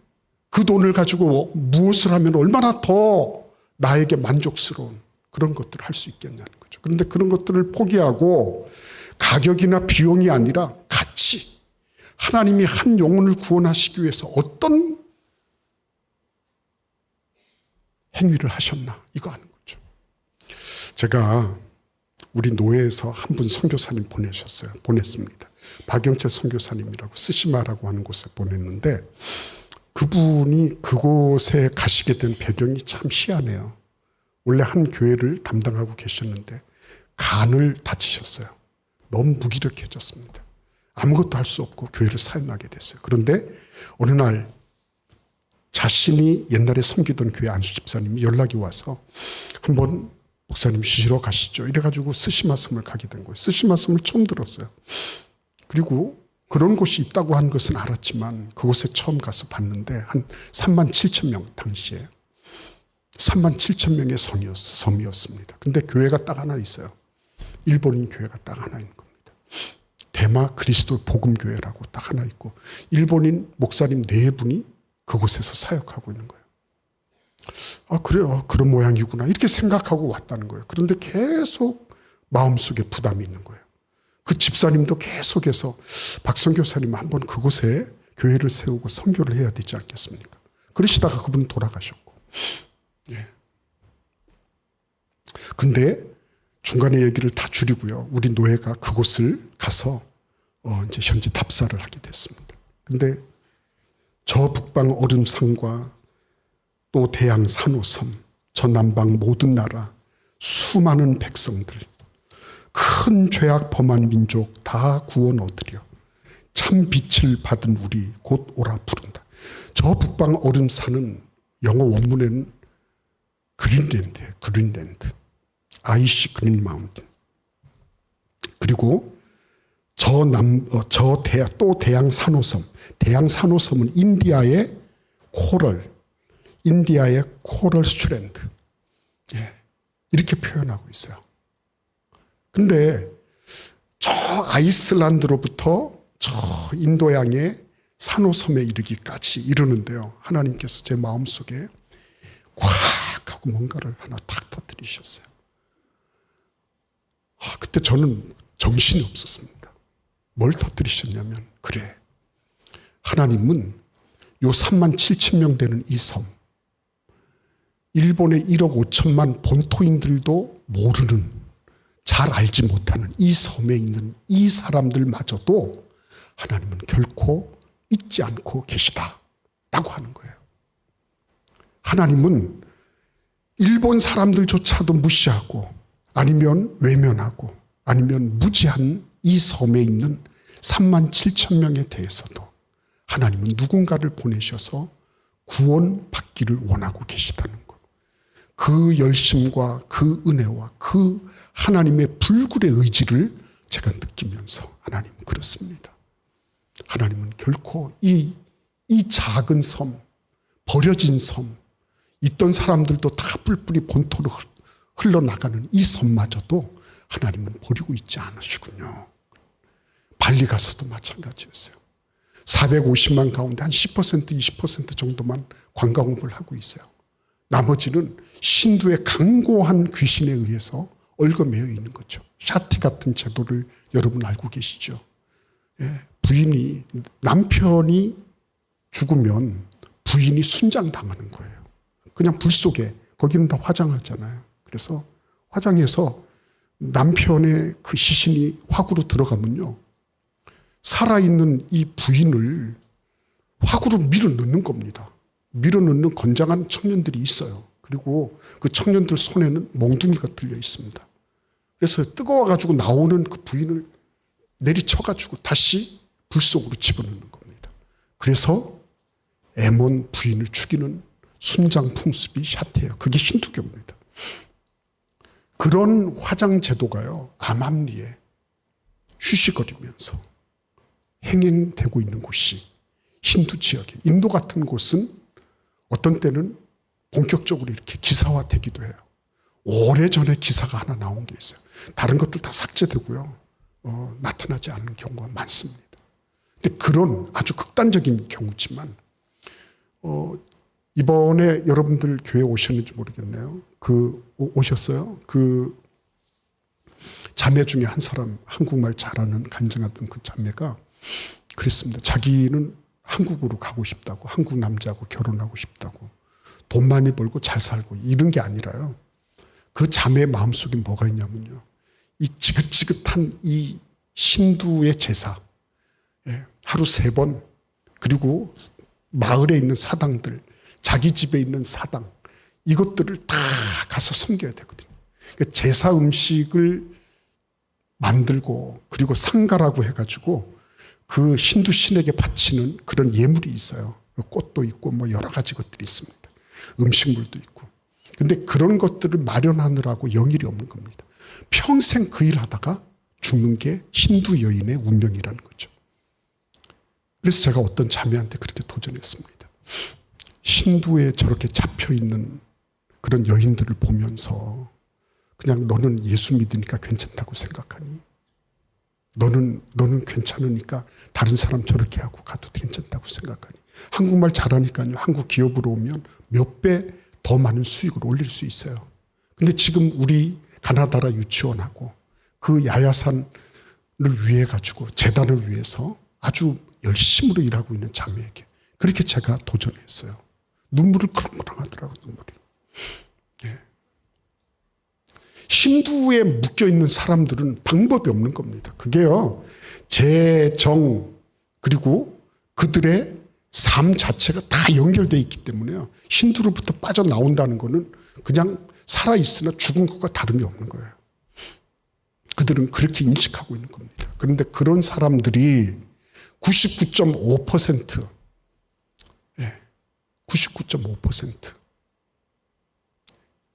그 돈을 가지고 무엇을 하면 얼마나 더 나에게 만족스러운 그런 것들을 할 수 있겠냐는 거죠. 그런데 그런 것들을 포기하고 가격이나 비용이 아니라 가치, 하나님이 한 영혼을 구원하시기 위해서 어떤 행위를 하셨나, 이거 하는 거죠. 제가 우리 노회에서 한 분 선교사님 보냈습니다. 박영철 선교사님이라고 스시마라고 하는 곳에 보냈는데, 그분이 그곳에 가시게 된 배경이 참 희한해요. 원래 한 교회를 담당하고 계셨는데 간을 다치셨어요. 너무 무기력해졌습니다. 아무것도 할 수 없고 교회를 사임하게 됐어요. 그런데 어느 날 자신이 옛날에 섬기던 교회 안수 집사님이 연락이 와서 한번 목사님 쉬러 가시죠. 이래가지고 스시마섬을 가게 된 거예요. 스시마섬을 처음 들었어요. 그리고 그런 곳이 있다고 한 것은 알았지만 그곳에 처음 가서 봤는데 한 3만 7천 명, 당시에 3만 7천 명의 섬이었습니다. 근데 교회가 딱 하나 있어요. 일본인 교회가 딱 하나 있는 겁니다. 대마 그리스도 복음교회라고 딱 하나 있고 일본인 목사님 4분이 그곳에서 사역하고 있는 거예요. 아, 그래요. 그런 모양이구나. 이렇게 생각하고 왔다는 거예요. 그런데 계속 마음속에 부담이 있는 거예요. 그 집사님도 계속해서 박선교사님 한번 그곳에 교회를 세우고 선교를 해야 되지 않겠습니까? 그러시다가 그분 돌아가셨고. 예. 근데 중간에 얘기를 다 줄이고요. 우리 노예가 그곳을 가서 이제 현지 답사를 하게 됐습니다. 근데 저 북방 얼음산과 또 대양 산호섬, 저 남방 모든 나라, 수많은 백성들, 큰 죄악 범한 민족 다 구원 얻으려 참 빛을 받은 우리 곧 오라 부른다. 저 북방 얼음산은 영어 원문에는 그린랜드예요. 그린랜드. 아이시 그린 마운틴. 그리고 또 대양 산호섬. 대양 산호섬은 인디아의 코럴 스트랜드. 예. 이렇게 표현하고 있어요. 근데 저 아이슬란드로부터 저 인도양의 산호섬에 이르기까지 이르는데요. 하나님께서 제 마음속에 콱 하고 뭔가를 하나 탁 터뜨리셨어요. 그때 저는 정신이 없었습니다. 뭘 터뜨리셨냐면, 그래, 하나님은 요 3만 7천 명 되는 이 섬, 일본의 1억 5천만 본토인들도 모르는, 잘 알지 못하는 이 섬에 있는 이 사람들마저도 하나님은 결코 잊지 않고 계시다라고 하는 거예요. 하나님은 일본 사람들조차도 무시하고 아니면 외면하고 아니면 무지한 이 섬에 있는 3만 7천 명에 대해서도 하나님은 누군가를 보내셔서 구원받기를 원하고 계시다는 것. 그 열심과 그 은혜와 그 하나님의 불굴의 의지를 제가 느끼면서, 하나님 그렇습니다. 하나님은 결코 이 작은 섬, 버려진 섬, 있던 사람들도 다 뿔뿔이 본토로 흘러나가는 이 섬마저도 하나님은 버리고 있지 않으시군요. 발리 가서도 마찬가지였어요. 450만 가운데 한 10%, 20% 정도만 관광업을 하고 있어요. 나머지는 신두의 강고한 귀신에 의해서 얽어매여 있는 거죠. 샤티 같은 제도를 여러분 알고 계시죠? 예, 남편이 죽으면 부인이 순장당하는 거예요. 그냥 불 속에, 거기는 다 화장하잖아요. 그래서 화장해서 남편의 그 시신이 화구로 들어가면요, 살아있는 이 부인을 화구로 밀어 넣는 겁니다. 밀어 넣는 건장한 청년들이 있어요. 그리고 그 청년들 손에는 몽둥이가 들려 있습니다. 그래서 뜨거워가지고 나오는 그 부인을 내리쳐가지고 다시 불 속으로 집어넣는 겁니다. 그래서 애몬 부인을 죽이는 순장 풍습이 샤트예요. 그게 힌두교입니다. 그런 화장 제도가요, 암암리에 쉬쉬거리면서 행행되고 있는 곳이 힌두 지역에, 인도 같은 곳은 어떤 때는 본격적으로 이렇게 기사화되기도 해요. 오래전에 기사가 하나 나온 게 있어요. 다른 것들 다 삭제되고요. 나타나지 않는 경우가 많습니다. 근데 그런 아주 극단적인 경우지만 이번에 여러분들 교회 오셨는지 모르겠네요. 오셨어요? 자매 중에 한 사람, 한국말 잘하는 간증하던 그 자매가 그랬습니다. 자기는 한국으로 가고 싶다고, 한국 남자하고 결혼하고 싶다고, 돈 많이 벌고 잘 살고 이런 게 아니라요. 그 자매의 마음속에 뭐가 있냐면요. 이 지긋지긋한 이 신두의 제사, 하루 3번, 그리고 마을에 있는 사당들, 자기 집에 있는 사당, 이것들을 다 가서 섬겨야 되거든요. 그러니까 제사 음식을 만들고 그리고 상가라고 해가지고 그 힌두 신에게 바치는 그런 예물이 있어요. 꽃도 있고 뭐 여러 가지 것들이 있습니다. 음식물도 있고. 근데 그런 것들을 마련하느라고 영일이 없는 겁니다. 평생 그 일 하다가 죽는 게 힌두 여인의 운명이라는 거죠. 그래서 제가 어떤 자매한테 그렇게 도전했습니다. 힌두에 저렇게 잡혀있는 그런 여인들을 보면서 그냥 너는 예수 믿으니까 괜찮다고 생각하니? 너는 괜찮으니까 다른 사람 저렇게 하고 가도 괜찮다고 생각하니? 한국말 잘하니까요. 한국 기업으로 오면 몇 배 더 많은 수익을 올릴 수 있어요. 근데 지금 우리 가나다라 유치원하고 그 야야산을 위해 가지고 재단을 위해서 아주 열심으로 일하고 있는 자매에게 그렇게 제가 도전했어요. 눈물을 그렁그렁 하더라고요. 눈물이. 힌두에 묶여있는 사람들은 방법이 없는 겁니다. 그게요, 재정, 그리고 그들의 삶 자체가 다 연결되어 있기 때문에요. 힌두로부터 빠져나온다는 거는 그냥 살아있으나 죽은 것과 다름이 없는 거예요. 그들은 그렇게 인식하고 있는 겁니다. 그런데 그런 사람들이 99.5%, 99.5%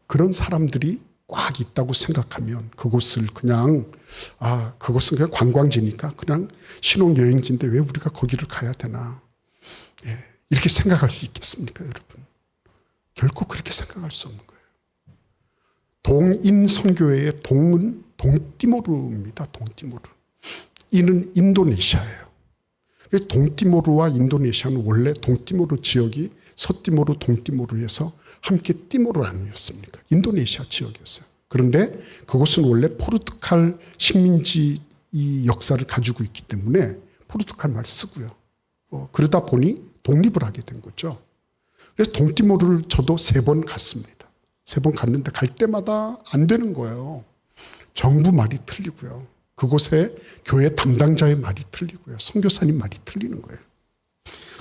그런 사람들이 꽉 있다고 생각하면 그곳을 그냥 그것은 그냥 관광지니까 그냥 신혼여행지인데 왜 우리가 거기를 가야 되나, 이렇게 생각할 수 있겠습니까, 여러분? 결코 그렇게 생각할 수 없는 거예요. 동인 선교회의 동은 동띠모르입니다. 동띠모르. 이는 인도네시아예요. 동띠모르와 인도네시아는 원래 동띠모르 지역이 서띠모르, 동띠모르에서 함께 띠모르 아니었습니까? 인도네시아 지역이었어요. 그런데 그곳은 원래 포르투갈 식민지 이 역사를 가지고 있기 때문에 포르투갈 말을 쓰고요. 그러다 보니 독립을 하게 된 거죠. 그래서 동띠모르를 저도 3번 갔습니다. 3번 갔는데 갈 때마다 안 되는 거예요. 정부 말이 틀리고요. 그곳에 교회 담당자의 말이 틀리고요. 선교사님 말이 틀리는 거예요.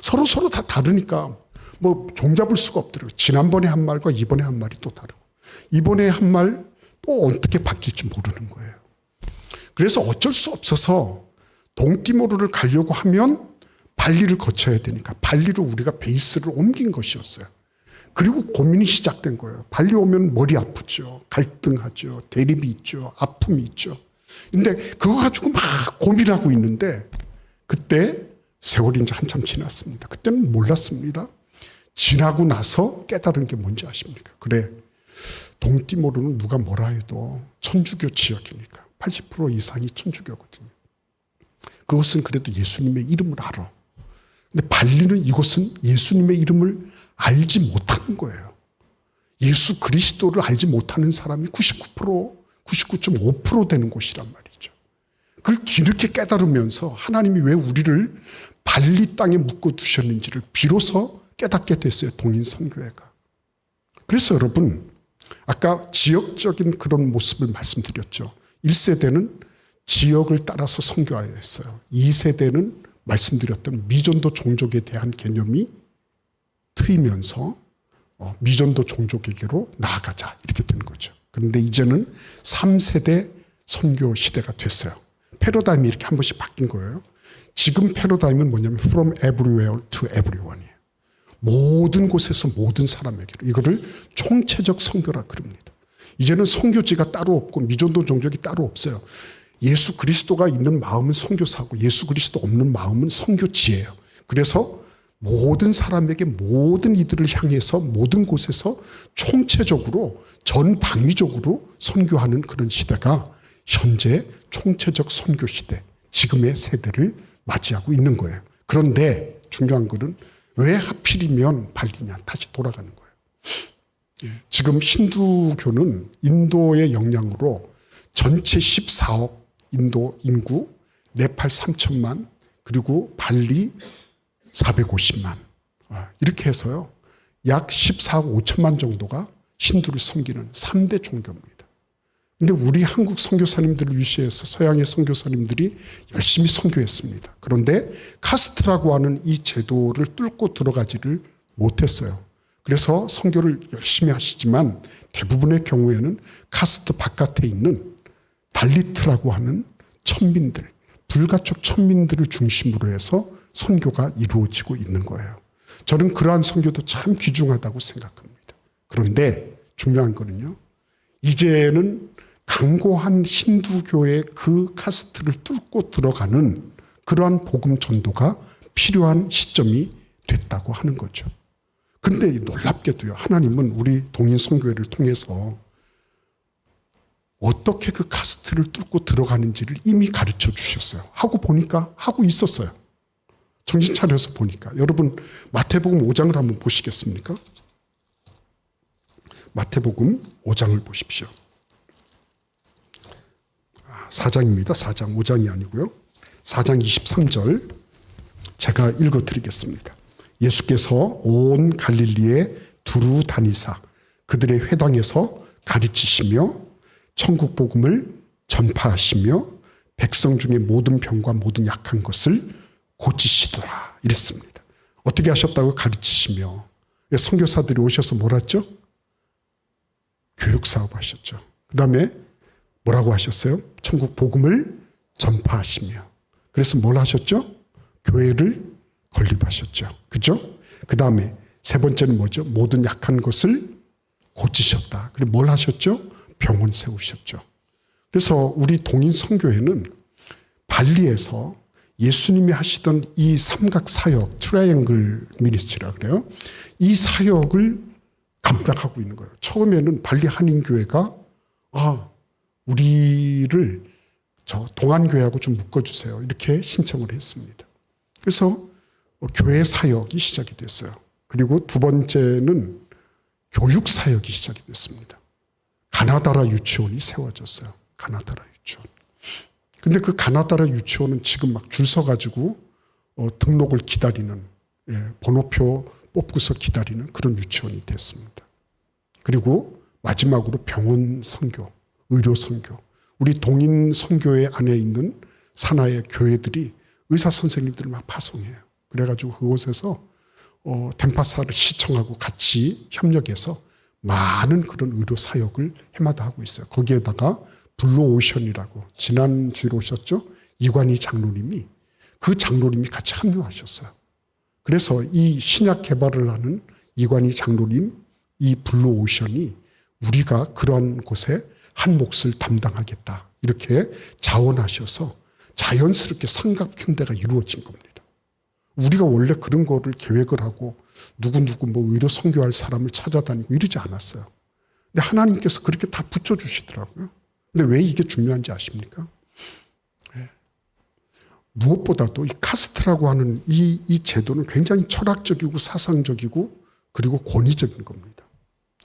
서로 다 다르니까 뭐 종잡을 수가 없더라고요. 지난번에 한 말과 이번에 한 말이 또 다르고, 이번에 한 말 또 어떻게 바뀔지 모르는 거예요. 그래서 어쩔 수 없어서 동띠모르를 가려고 하면 발리를 거쳐야 되니까 발리로 우리가 베이스를 옮긴 것이었어요. 그리고 고민이 시작된 거예요. 발리 오면 머리 아프죠. 갈등하죠. 대립이 있죠. 아픔이 있죠. 근데 그거 가지고 막 고민하고 있는데 그때 세월이 이제 한참 지났습니다. 그때는 몰랐습니다. 지나고 나서 깨달은 게 뭔지 아십니까? 그래, 동띠모르는 누가 뭐라 해도 천주교 지역이니까 80% 이상이 천주교거든요. 그것은 그래도 예수님의 이름을 알아. 근데 발리는 이곳은 예수님의 이름을 알지 못하는 거예요. 예수 그리스도를 알지 못하는 사람이 99%, 99.5% 되는 곳이란 말이죠. 그걸 뒤늦게 깨달으면서 하나님이 왜 우리를 발리 땅에 묶어두셨는지를 비로소 깨닫게 됐어요. 동인 선교회가. 그래서 여러분, 아까 지역적인 그런 모습을 말씀드렸죠. 1세대는 지역을 따라서 선교하여 했어요. 2세대는 말씀드렸던 미전도 종족에 대한 개념이 트이면서 미전도 종족에게로 나아가자, 이렇게 된 거죠. 그런데 이제는 3세대 선교 시대가 됐어요. 패러다임이 이렇게 한 번씩 바뀐 거예요. 지금 패러다임은 뭐냐면 from everywhere to everyone이에요. 모든 곳에서 모든 사람에게로. 이거를 총체적 선교라 그럽니다. 이제는 선교지가 따로 없고 미전도 종족이 따로 없어요. 예수 그리스도가 있는 마음은 선교사고 예수 그리스도 없는 마음은 선교지예요. 그래서 모든 사람에게 모든 이들을 향해서 모든 곳에서 총체적으로 전방위적으로 선교하는 그런 시대가 현재 총체적 선교 시대, 지금의 세대를 맞이하고 있는 거예요. 그런데 중요한 것은 왜 하필이면 발리냐, 다시 돌아가는 거예요. 지금 힌두교는 인도의 영향으로 전체 14억 인도 인구, 네팔 3천만, 그리고 발리 450만, 이렇게 해서요 약 14억 5천만 정도가 힌두를 섬기는 3대 종교입니다. 근데 우리 한국 선교사님들을 위시해서 서양의 선교사님들이 열심히 선교했습니다. 그런데 카스트라고 하는 이 제도를 뚫고 들어가지를 못했어요. 그래서 선교를 열심히 하시지만 대부분의 경우에는 카스트 바깥에 있는 달리트라고 하는 천민들, 불가촉 천민들을 중심으로 해서 선교가 이루어지고 있는 거예요. 저는 그러한 선교도 참 귀중하다고 생각합니다. 그런데 중요한 거는요, 이제는 강고한 힌두교의 그 카스트를 뚫고 들어가는 그러한 복음 전도가 필요한 시점이 됐다고 하는 거죠. 그런데 놀랍게도요, 하나님은 우리 동인 선교회를 통해서 어떻게 그 카스트를 뚫고 들어가는지를 이미 가르쳐 주셨어요. 하고 보니까 하고 있었어요. 정신 차려서 보니까. 여러분 마태복음 5장을 한번 보시겠습니까? 마태복음 5장을 보십시오. 4장입니다. 4장, 5장이 아니고요. 4장 23절 제가 읽어드리겠습니다. 예수께서 온 갈릴리에 두루 다니사 그들의 회당에서 가르치시며 천국 복음을 전파하시며 백성 중에 모든 병과 모든 약한 것을 고치시더라 이랬습니다. 어떻게 하셨다고? 가르치시며. 선교사들이 오셔서 뭘 했죠? 교육사업 하셨죠. 그 다음에 뭐라고 하셨어요? 천국 복음을 전파하시며. 그래서 뭘 하셨죠? 교회를 건립하셨죠. 그죠? 그 다음에 세 번째는 뭐죠? 모든 약한 것을 고치셨다. 그리고 뭘 하셨죠? 병원 세우셨죠. 그래서 우리 동인 선교회는 발리에서 예수님이 하시던 이 삼각 사역, 트라이앵글 미니스트리라 그래요. 이 사역을 감당하고 있는 거예요. 처음에는 발리 한인교회가 우리를 저 동안교회하고 좀 묶어주세요. 이렇게 신청을 했습니다. 그래서 교회 사역이 시작이 됐어요. 그리고 두 번째는 교육 사역이 시작이 됐습니다. 가나다라 유치원이 세워졌어요. 가나다라 유치원. 근데 그 가나다라 유치원은 지금 막 줄 서가지고 등록을 기다리는, 번호표 뽑고서 기다리는 그런 유치원이 됐습니다. 그리고 마지막으로 병원 선교, 의료 선교. 우리 동인 선교회 안에 있는 산하의 교회들이 의사 선생님들을 막 파송해요. 그래가지고 그곳에서 덴파사를 시청하고 같이 협력해서 많은 그런 의료 사역을 해마다 하고 있어요. 거기에다가 블루오션이라고 지난주에 오셨죠? 이관희 장로님이, 그 장로님이 같이 합류하셨어요. 그래서 이 신약 개발을 하는 이관희 장로님, 이 블루오션이 우리가 그런 곳에 한 몫을 담당하겠다 이렇게 자원하셔서 자연스럽게 삼각형대가 이루어진 겁니다. 우리가 원래 그런 거를 계획을 하고 누구누구 뭐 의료 선교할 사람을 찾아다니고 이러지 않았어요. 근데 하나님께서 그렇게 다 붙여주시더라고요. 근데 왜 이게 중요한지 아십니까? 무엇보다도 이 카스트라고 하는 이 제도는 굉장히 철학적이고 사상적이고 그리고 권위적인 겁니다.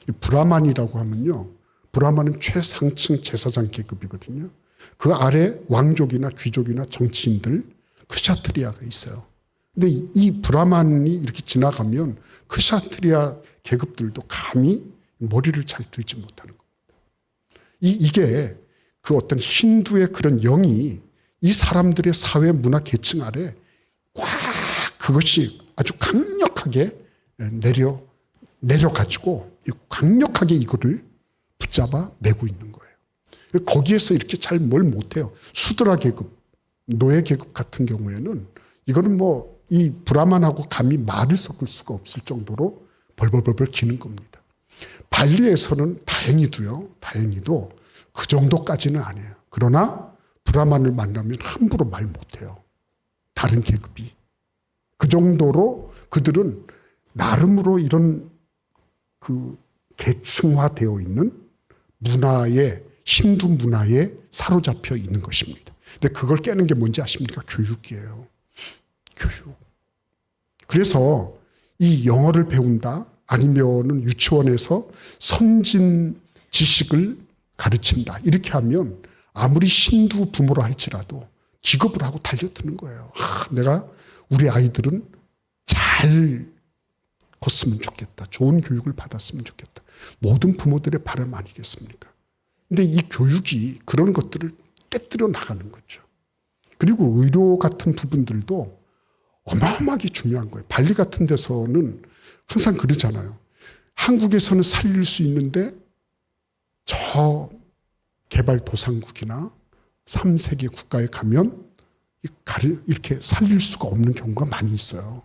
이 브라만이라고 하면요, 브라만은 최상층 제사장 계급이거든요. 그 아래 왕족이나 귀족이나 정치인들, 크샤트리아가 있어요. 근데 이 브라만이 이렇게 지나가면 크샤트리아 계급들도 감히 머리를 잘 들지 못하는 겁니다. 이게 그 어떤 힌두의 그런 영이 이 사람들의 사회 문화 계층 아래 꽉 그것이 아주 강력하게 내려가지고 강력하게 이거를 붙잡아 매고 있는 거예요. 거기에서 이렇게 잘 뭘 못해요. 수드라 계급, 노예 계급 같은 경우에는 이거는 뭐 이 브라만하고 감히 말을 섞을 수가 없을 정도로 벌벌벌벌 기는 겁니다. 발리에서는 다행히도 그 정도까지는 아니에요. 그러나 브라만을 만나면 함부로 말 못해요. 다른 계급이. 그 정도로 그들은 나름으로 이런 그 계층화되어 있는 문화의 힌두 문화에 사로잡혀 있는 것입니다. 근데 그걸 깨는 게 뭔지 아십니까? 교육이에요. 교육. 그래서 이 영어를 배운다 아니면은 유치원에서 선진 지식을 가르친다 이렇게 하면 아무리 힌두 부모라 할지라도 기겁을 하고 달려드는 거예요. 내가 우리 아이들은 잘 컸으면 좋겠다. 좋은 교육을 받았으면 좋겠다. 모든 부모들의 바람 아니겠습니까? 근데 이 교육이 그런 것들을 깨뜨려 나가는 거죠. 그리고 의료 같은 부분들도 어마어마하게 중요한 거예요. 발리 같은 데서는 항상 그러잖아요. 한국에서는 살릴 수 있는데 저 개발도상국이나 3세계 국가에 가면 이렇게 살릴 수가 없는 경우가 많이 있어요.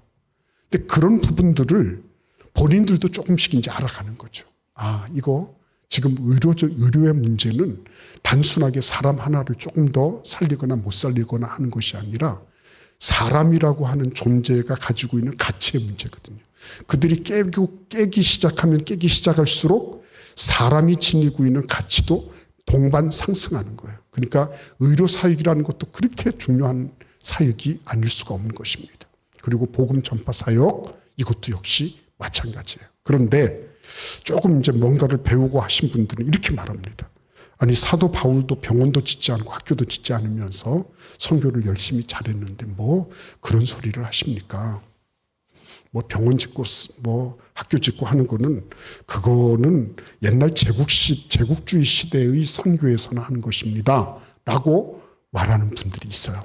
근데 그런 부분들을 본인들도 조금씩 이제 알아가는 거죠. 이거 지금 의료의 문제는 단순하게 사람 하나를 조금 더 살리거나 못 살리거나 하는 것이 아니라 사람이라고 하는 존재가 가지고 있는 가치의 문제거든요. 그들이 깨기 시작할수록 사람이 지니고 있는 가치도 동반 상승하는 거예요. 그러니까 의료 사역이라는 것도 그렇게 중요한 사역이 아닐 수가 없는 것입니다. 그리고 복음 전파 사역 이것도 역시 마찬가지예요. 그런데 조금 이제 뭔가를 배우고 하신 분들은 이렇게 말합니다. 아니 사도 바울도 병원도 짓지 않고 학교도 짓지 않으면서 선교를 열심히 잘했는데 뭐 그런 소리를 하십니까? 뭐 병원 짓고 뭐 학교 짓고 하는 그거는 옛날 제국주의 시대의 선교에서나 하는 것입니다. 라고 말하는 분들이 있어요.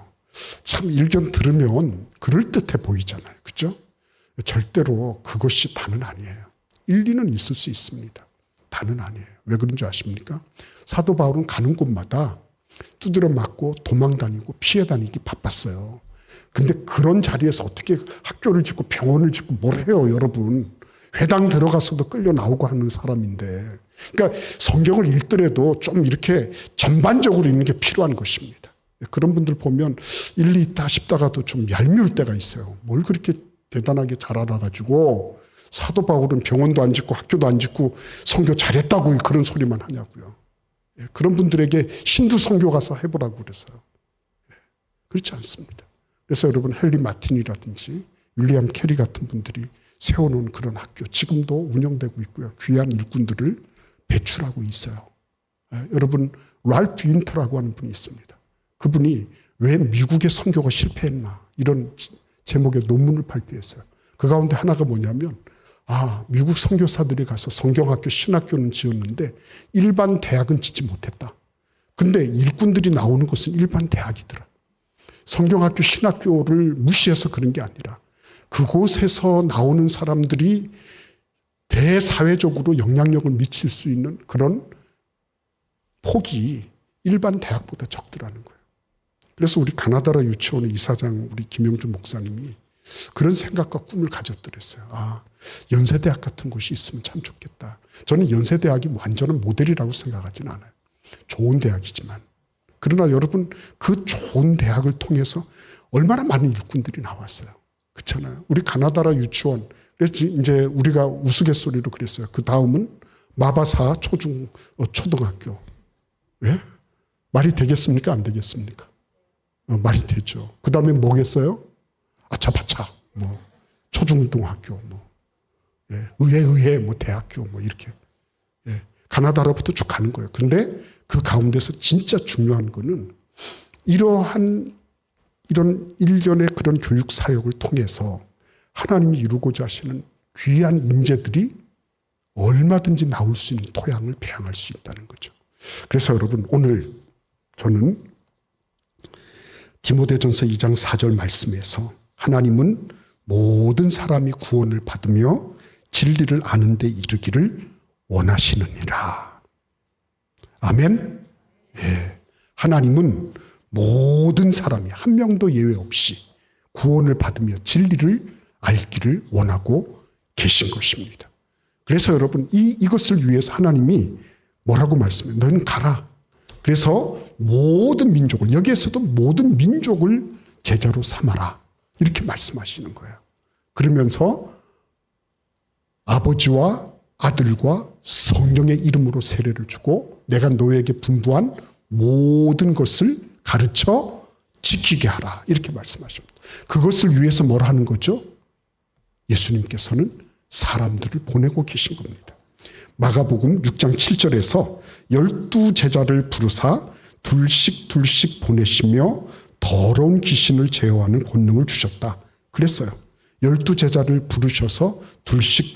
참 일견 들으면 그럴듯해 보이잖아요. 그죠? 절대로 그것이 다는 아니에요. 일리는 있을 수 있습니다. 다는 아니에요. 왜 그런 줄 아십니까? 사도 바울은 가는 곳마다 두드려 맞고 도망 다니고 피해 다니기 바빴어요. 근데 그런 자리에서 어떻게 학교를 짓고 병원을 짓고 뭘 해요, 여러분. 회당 들어가서도 끌려 나오고 하는 사람인데. 그러니까 성경을 읽더라도 좀 이렇게 전반적으로 읽는 게 필요한 것입니다. 그런 분들 보면 일리 있다 싶다가도 좀 얄미울 때가 있어요. 뭘 그렇게 대단하게 잘 알아가지고 사도 바울은 병원도 안 짓고 학교도 안 짓고 선교 잘했다고 그런 소리만 하냐고요. 그런 분들에게 신두 선교 가서 해보라고 그랬어요. 그렇지 않습니다. 그래서 여러분 헨리 마틴이라든지 윌리엄 캐리 같은 분들이 세워놓은 그런 학교 지금도 운영되고 있고요. 귀한 일꾼들을 배출하고 있어요. 여러분 랄프 윈터라고 하는 분이 있습니다. 그분이 왜 미국의 선교가 실패했나 이런 제목의 논문을 발표했어요. 그 가운데 하나가 뭐냐면 미국 선교사들이 가서 성경학교, 신학교는 지었는데 일반 대학은 짓지 못했다. 근데 일꾼들이 나오는 것은 일반 대학이더라. 성경학교, 신학교를 무시해서 그런 게 아니라 그곳에서 나오는 사람들이 대사회적으로 영향력을 미칠 수 있는 그런 폭이 일반 대학보다 적더라는 거예요. 그래서 우리 가나다라 유치원의 이사장 우리 김영준 목사님이 그런 생각과 꿈을 가졌더랬어요. 연세대학 같은 곳이 있으면 참 좋겠다. 저는 연세대학이 완전한 모델이라고 생각하지는 않아요. 좋은 대학이지만. 그러나 여러분 그 좋은 대학을 통해서 얼마나 많은 일꾼들이 나왔어요. 그렇잖아요. 우리 가나다라 유치원. 그래서 이제 우리가 우스갯소리로 그랬어요. 그 다음은 마바사 초등학교. 왜? 말이 되겠습니까? 안 되겠습니까? 말이 되죠. 그 다음에 뭐겠어요? 아차파차, 초중등학교, 의회, 대학교, 이렇게. 가나다라부터 쭉 가는 거예요. 근데 그 가운데서 진짜 중요한 거는 이런 일련의 그런 교육 사역을 통해서 하나님이 이루고자 하시는 귀한 임재들이 얼마든지 나올 수 있는 토양을 배양할 수 있다는 거죠. 그래서 여러분 오늘 저는 디모데전서 2장 4절 말씀에서 하나님은 모든 사람이 구원을 받으며 진리를 아는 데 이르기를 원하시느니라. 아멘. 하나님은 모든 사람이 한 명도 예외 없이 구원을 받으며 진리를 알기를 원하고 계신 것입니다. 그래서 여러분 이것을 위해서 하나님이 뭐라고 말씀해요? 너는 가라. 그래서 모든 민족을 여기에서도 모든 민족을 제자로 삼아라. 이렇게 말씀하시는 거예요. 그러면서 아버지와 아들과 성령의 이름으로 세례를 주고 내가 너에게 분부한 모든 것을 가르쳐 지키게 하라. 이렇게 말씀하십니다. 그것을 위해서 뭘 하는 거죠? 예수님께서는 사람들을 보내고 계신 겁니다. 마가복음 6장 7절에서 12제자를 부르사 둘씩 보내시며 더러운 귀신을 제어하는 권능을 주셨다. 그랬어요. 12제자를 부르셔서 둘씩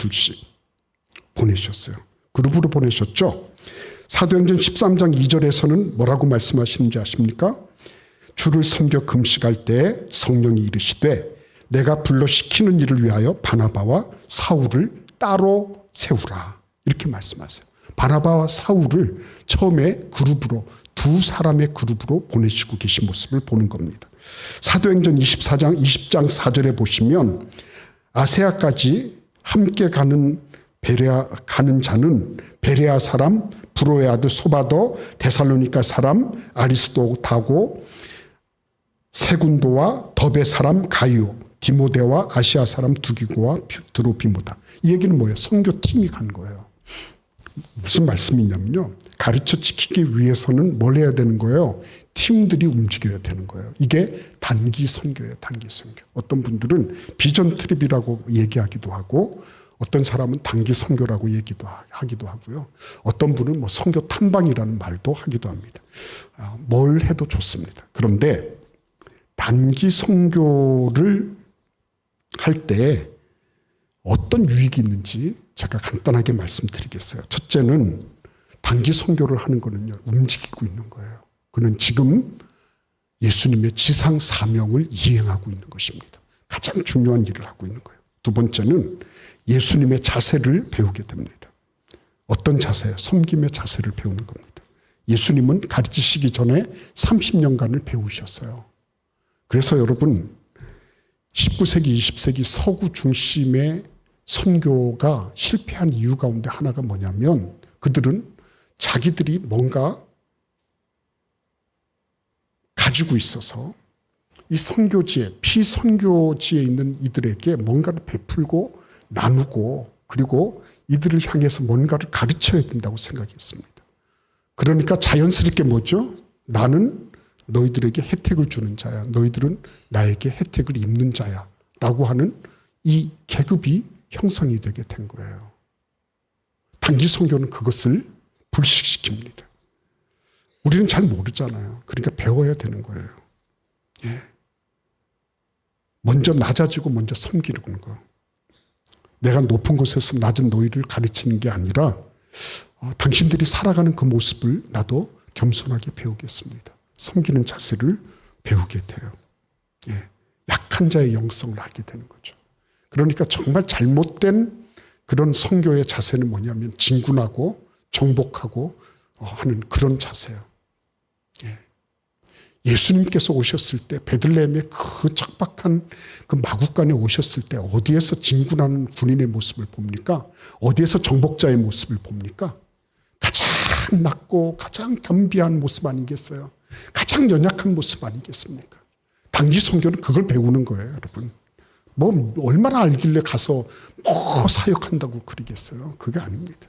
보내셨어요. 그룹으로 보내셨죠. 사도행전 13장 2절에서는 뭐라고 말씀하시는지 아십니까? 주를 섬겨 금식할 때 성령이 이르시되 내가 불러 시키는 일을 위하여 바나바와 사울을 따로 세우라. 이렇게 말씀하세요. 바나바와 사울을 처음에 그룹으로 두 사람의 그룹으로 보내시고 계신 모습을 보는 겁니다. 사도행전 20장 4절에 보시면 아세아까지 함께 가는 자는 베레아 사람 브로에아드 소바도 드살로니가 사람 아리스도타고 세군도와 더베 사람 가이오 디모데와 아시아 사람 두기고와 드로피모다. 이 얘기는 뭐예요? 선교팀이 간 거예요. 무슨 말씀이냐면요. 가르쳐 지키기 위해서는 뭘 해야 되는 거예요? 팀들이 움직여야 되는 거예요. 이게 단기 선교예요. 단기 선교. 어떤 분들은 비전 트립이라고 얘기하기도 하고 어떤 사람은 단기 선교라고 하기도 하고요. 어떤 분은 뭐 선교 탐방이라는 말도 하기도 합니다. 뭘 해도 좋습니다. 그런데 단기 선교를 할 때 어떤 유익이 있는지 제가 간단하게 말씀드리겠어요. 첫째는 단기 선교를 하는 거는요, 움직이고 있는 거예요. 그는 지금 예수님의 지상 사명을 이행하고 있는 것입니다. 가장 중요한 일을 하고 있는 거예요. 두 번째는 예수님의 자세를 배우게 됩니다. 어떤 자세요? 섬김의 자세를 배우는 겁니다. 예수님은 가르치시기 전에 30년간을 배우셨어요. 그래서 여러분 19세기, 20세기 서구 중심의 선교가 실패한 이유 가운데 하나가 뭐냐면 그들은 자기들이 뭔가 가지고 있어서 이 선교지에, 피선교지에 있는 이들에게 뭔가를 베풀고 나누고 그리고 이들을 향해서 뭔가를 가르쳐야 된다고 생각했습니다. 그러니까 자연스럽게 뭐죠? 나는 너희들에게 혜택을 주는 자야. 너희들은 나에게 혜택을 입는 자야. 라고 하는 이 계급이 형성이 되게 된 거예요. 단기 선교는 그것을 불식시킵니다. 우리는 잘 모르잖아요. 그러니까 배워야 되는 거예요. 예. 먼저 낮아지고 먼저 섬기는 거. 내가 높은 곳에서 낮은 너희를 가르치는 게 아니라 당신들이 살아가는 그 모습을 나도 겸손하게 배우겠습니다. 섬기는 자세를 배우게 돼요. 예. 약한 자의 영성을 알게 되는 거죠. 그러니까 정말 잘못된 그런 선교의 자세는 뭐냐면 진군하고 정복하고 하는 그런 자세예요. 예. 예수님께서 오셨을 때 베들레헴의 그 척박한 그 마국간에 오셨을 때 어디에서 진군하는 군인의 모습을 봅니까? 어디에서 정복자의 모습을 봅니까? 가장 낮고 가장 겸비한 모습 아니겠어요? 가장 연약한 모습 아니겠습니까? 단기 선교는 그걸 배우는 거예요, 여러분. 뭐 얼마나 알길래 가서 사역한다고 그러겠어요? 그게 아닙니다.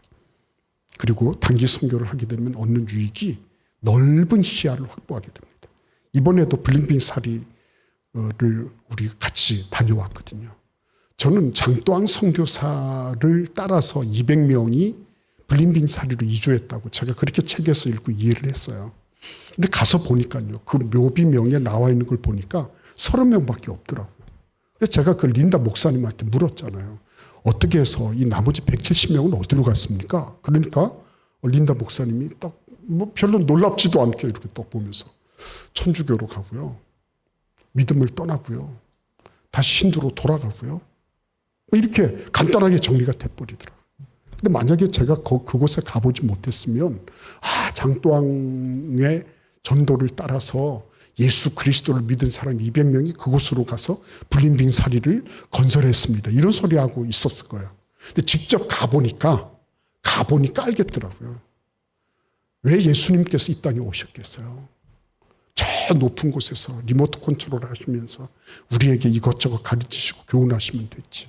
그리고 단기 선교를 하게 되면 얻는 유익이 넓은 시야를 확보하게 됩니다. 이번에도 블링빙사리를 우리 같이 다녀왔거든요. 저는 장또항 선교사를 따라서 200명이 블링빙사리로 이주했다고 제가 그렇게 책에서 읽고 이해를 했어요. 근데 가서 보니까요, 그 묘비명에 나와 있는 걸 보니까 30명밖에 없더라고요. 그래서 제가 그 린다 목사님한테 물었잖아요. 어떻게 해서 이 나머지 170명은 어디로 갔습니까? 그러니까 린다 목사님이 딱 뭐 별로 놀랍지도 않게 이렇게 딱 보면서 천주교로 가고요. 믿음을 떠나고요. 다시 힌두로 돌아가고요. 이렇게 간단하게 정리가 돼버리더라고요. 근데 만약에 제가 그곳에 가보지 못했으면 장또항의 전도를 따라서 예수 그리스도를 믿은 사람 200명이 그곳으로 가서 블링빙사리를 건설했습니다. 이런 소리 하고 있었을 거예요. 근데 직접 가보니까 알겠더라고요. 왜 예수님께서 이 땅에 오셨겠어요? 저 높은 곳에서 리모트 컨트롤 하시면서 우리에게 이것저것 가르치시고 교훈하시면 됐지.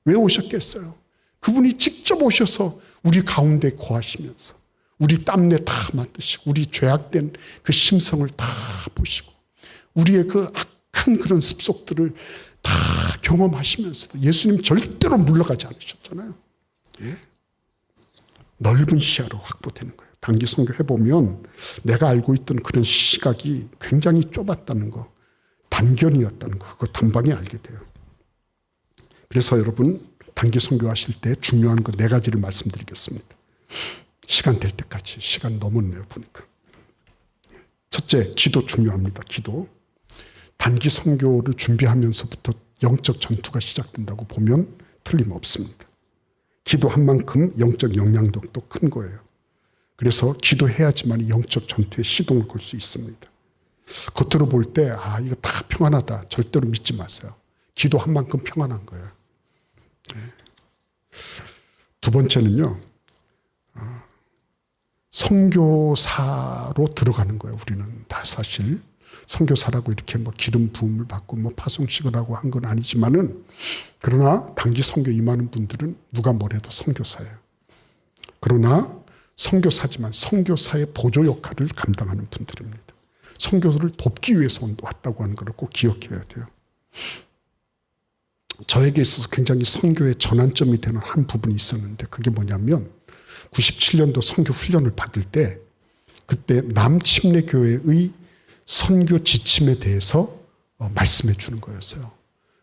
왜 오셨겠어요? 그분이 직접 오셔서 우리 가운데 거하시면서 우리 땀내 다 맡으시고 우리 죄악된 그 심성을 다 보시고 우리의 그 악한 그런 습속들을 다 경험하시면서도 예수님 절대로 물러가지 않으셨잖아요. 예? 넓은 시야로 확보되는 거예요. 단기 선교 해보면 내가 알고 있던 그런 시각이 굉장히 좁았다는 거, 단견이었다는 거, 그거 단방에 알게 돼요. 그래서 여러분 단기 선교하실 때 중요한 거 4가지를 말씀드리겠습니다. 시간 될 때까지. 시간 넘었네요 보니까. 첫째, 기도 중요합니다. 기도. 단기 선교를 준비하면서부터 영적 전투가 시작된다고 보면 틀림없습니다. 기도한 만큼 영적 영향력도 큰 거예요. 그래서 기도해야지만 영적 전투에 시동을 걸 수 있습니다. 겉으로 볼 때 이거 다 평안하다 절대로 믿지 마세요. 기도한 만큼 평안한 거예요. 두 번째는요, 선교사로 들어가는 거예요. 우리는 다 사실 선교사라고 이렇게 뭐 기름 부음을 받고 뭐 파송식을 하고 한 건 아니지만은, 그러나 단기 선교 임하는 분들은 누가 뭐래도 선교사예요. 그러나 선교사지만 선교사의 보조 역할을 감당하는 분들입니다. 선교를 돕기 위해서 왔다고 하는 걸 꼭 기억해야 돼요. 저에게 있어서 굉장히 선교의 전환점이 되는 한 부분이 있었는데, 그게 뭐냐면 97년도 선교 훈련을 받을 때 그때 남침례교회의 선교 지침에 대해서 말씀해 주는 거였어요.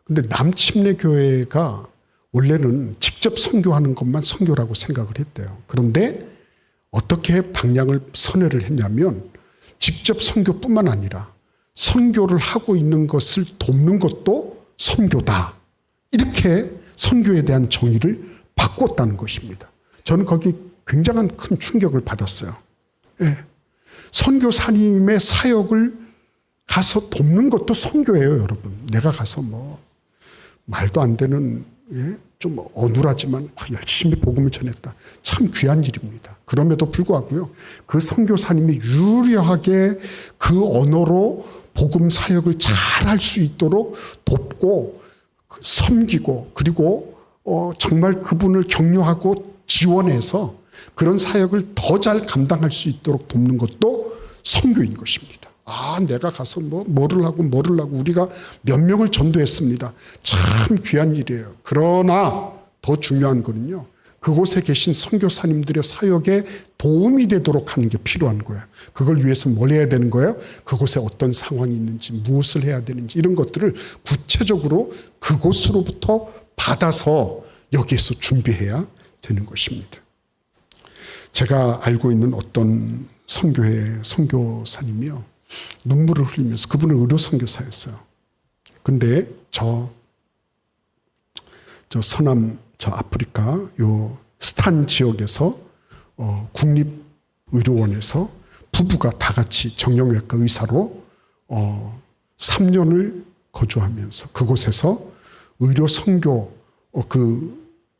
근데 남침례교회가 원래는 직접 선교하는 것만 선교라고 생각을 했대요. 그런데 어떻게 방향을 선회를 했냐면, 직접 선교뿐만 아니라 선교를 하고 있는 것을 돕는 것도 선교다, 이렇게 선교에 대한 정의를 바꿨다는 것입니다. 저는 거기 굉장한 큰 충격을 받았어요. 예. 선교사님의 사역을 가서 돕는 것도 선교예요, 여러분. 내가 가서 뭐 말도 안 되는, 좀 어눌하지만 열심히 복음을 전했다. 참 귀한 일입니다. 그럼에도 불구하고요, 그 선교사님이 유려하게 그 언어로 복음 사역을 잘 할 수 있도록 돕고 섬기고, 그리고 정말 그분을 격려하고 지원해서 그런 사역을 더 잘 감당할 수 있도록 돕는 것도 선교인 것입니다. 내가 가서 뭐를 하고 우리가 몇 명을 전도했습니다. 참 귀한 일이에요. 그러나 더 중요한 거는요, 그곳에 계신 선교사님들의 사역에 도움이 되도록 하는 게 필요한 거예요. 그걸 위해서 뭘 해야 되는 거예요? 그곳에 어떤 상황이 있는지, 무엇을 해야 되는지, 이런 것들을 구체적으로 그곳으로부터 받아서 여기에서 준비해야 되는 것입니다. 제가 알고 있는 어떤 선교사님이요, 눈물을 흘리면서, 그분은 의료 선교사였어요. 근데 저 서남, 저 아프리카 요 스탄 지역에서 국립의료원에서 부부가 다 같이 정형외과 의사로 3년을 거주하면서 그곳에서 의료 선교,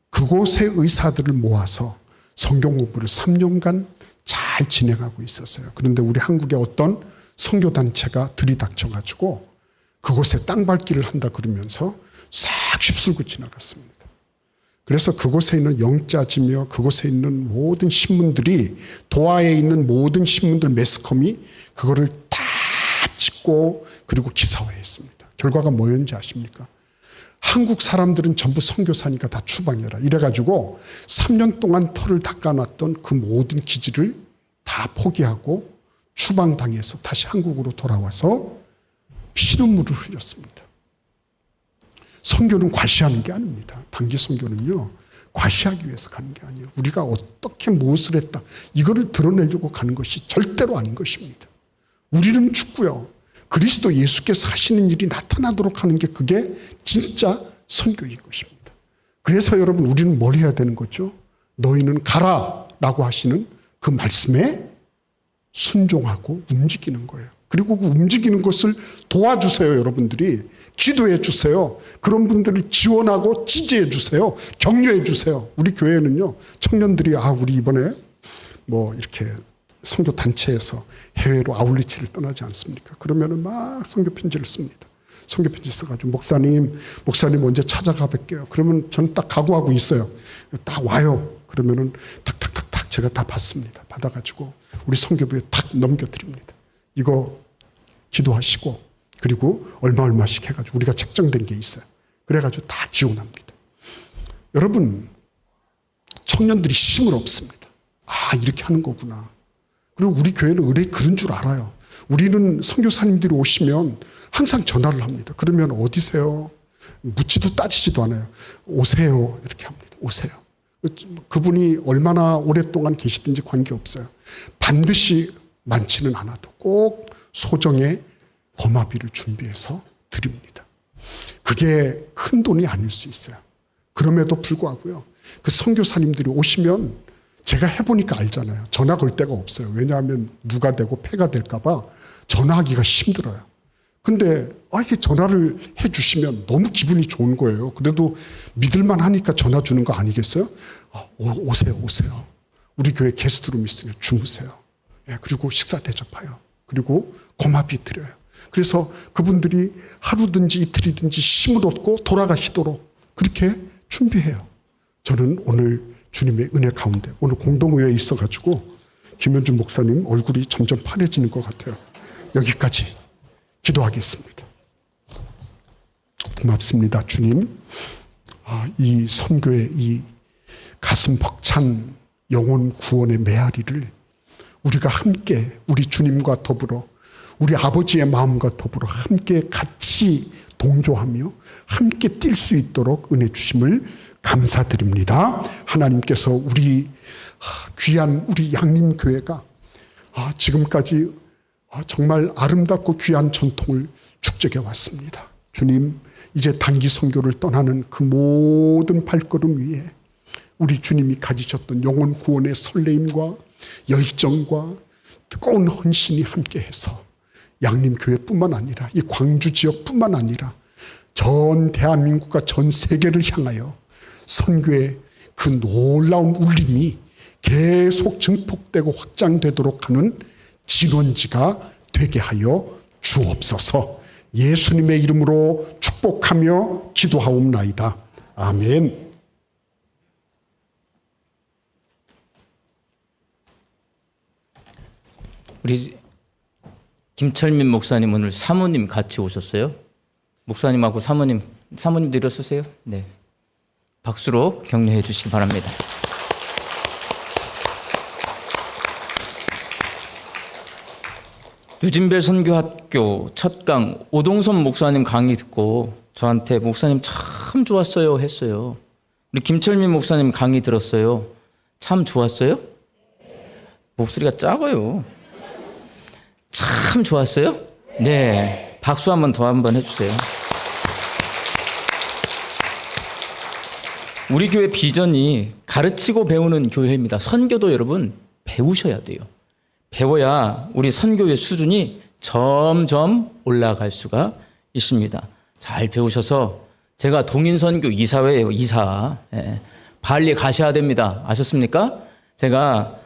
그곳의 의사들을 모아서 성경 공부를 3년간 잘 진행하고 있었어요. 그런데 우리 한국의 어떤 선교단체가 들이닥쳐가지고 그곳에 땅밟기를 한다 그러면서 싹 휩쓸고 지나갔습니다. 그래서 그곳에 있는 영자지며 그곳에 있는 모든 신문들이, 도하에 있는 모든 신문들, 매스컴이 그거를 다 찍고 그리고 기사화했습니다. 결과가 뭐였는지 아십니까? 한국 사람들은 전부 선교사니까 다 추방해라, 이래가지고 3년 동안 털을 닦아놨던 그 모든 기지를 다 포기하고 추방당해서 다시 한국으로 돌아와서 피눈물을 흘렸습니다. 선교는 과시하는 게 아닙니다. 단기 선교는요, 과시하기 위해서 가는 게 아니에요. 우리가 어떻게 무엇을 했다, 이거를 드러내려고 가는 것이 절대로 아닌 것입니다. 우리는 죽고요, 그리스도 예수께서 하시는 일이 나타나도록 하는 게, 그게 진짜 선교인 것입니다. 그래서 여러분, 우리는 뭘 해야 되는 거죠? 너희는 가라 라고 하시는 그 말씀에 순종하고 움직이는 거예요. 그리고 그 움직이는 것을 도와주세요. 여러분들이 기도해 주세요. 그런 분들을 지원하고 지지해 주세요. 격려해 주세요. 우리 교회는요, 청년들이 우리 이번에 뭐 이렇게 선교 단체에서 해외로 아울리치를 떠나지 않습니까? 그러면은 막 선교 편지를 씁니다. 선교 편지 써가지고 목사님 언제 찾아가 뵐게요. 그러면 저는 딱 각오하고 있어요. 딱 와요. 그러면은 탁탁탁탁 제가 다 받습니다. 받아가지고 우리 선교부에 탁 넘겨드립니다. 이거 기도하시고 그리고 얼마씩 해가지고 우리가 책정된 게 있어요. 그래가지고 다 지원합니다. 여러분, 청년들이 힘을 얻습니다. 아, 이렇게 하는 거구나. 그리고 우리 교회는 의뢰 그런 줄 알아요. 우리는 선교사님들이 오시면 항상 전화를 합니다. 그러면 어디세요? 묻지도 따지지도 않아요. 오세요. 이렇게 합니다. 오세요. 그분이 얼마나 오랫동안 계시든지 관계없어요. 반드시 많지는 않아도 꼭 소정의 거마비를 준비해서 드립니다. 그게 큰 돈이 아닐 수 있어요. 그럼에도 불구하고요. 그 선교사님들이 오시면 제가 해보니까 알잖아요. 전화 걸 데가 없어요. 왜냐하면 누가 되고 패가 될까 봐 전화하기가 힘들어요. 근데 이렇게 전화를 해주시면 너무 기분이 좋은 거예요. 그래도 믿을만 하니까 전화 주는 거 아니겠어요? 오세요. 우리 교회 게스트룸 있으면 주무세요. 예, 그리고 식사 대접해요. 그리고 고마비 드려요. 그래서 그분들이 하루든지 이틀이든지 힘을 얻고 돌아가시도록 그렇게 준비해요. 저는 오늘 주님의 은혜 가운데 오늘 공동회에 있어가지고 김현준 목사님 얼굴이 점점 파래지는 것 같아요. 여기까지 기도하겠습니다. 고맙습니다, 주님. 이 선교의 이 가슴 벅찬 영혼 구원의 메아리를 우리가 함께 우리 주님과 더불어 우리 아버지의 마음과 더불어 함께 같이 동조하며 함께 뛸 수 있도록 은혜 주심을 감사드립니다. 하나님께서 우리 귀한 우리 양림교회가 지금까지 정말 아름답고 귀한 전통을 축적해 왔습니다. 주님, 이제 단기 선교를 떠나는 그 모든 발걸음 위에 우리 주님이 가지셨던 영혼 구원의 설레임과 열정과 뜨거운 헌신이 함께해서 양림교회뿐만 아니라 이 광주 지역뿐만 아니라 전 대한민국과 전 세계를 향하여 선교의 그 놀라운 울림이 계속 증폭되고 확장되도록 하는 진원지가 되게 하여 주옵소서. 예수님의 이름으로 축복하며 기도하옵나이다. 아멘. 우리 김철민 목사님 오늘 사모님 같이 오셨어요? 목사님하고 사모님도 일어서세요. 네, 박수로 격려해 주시기 바랍니다. 유진별 선교학교 첫강 오동선 목사님 강의 듣고 저한테 목사님 참 좋았어요 했어요. 우리 김철민 목사님 강의 들었어요. 참 좋았어요? 목소리가 작아요. 참 좋았어요? 네, 박수 한 번 해주세요. 우리 교회 비전이 가르치고 배우는 교회입니다. 선교도 여러분 배우셔야 돼요. 배워야 우리 선교의 수준이 점점 올라갈 수가 있습니다. 잘 배우셔서 제가 동인선교 이사회예요. 이사. 예. 발리 가셔야 됩니다. 아셨습니까? 제가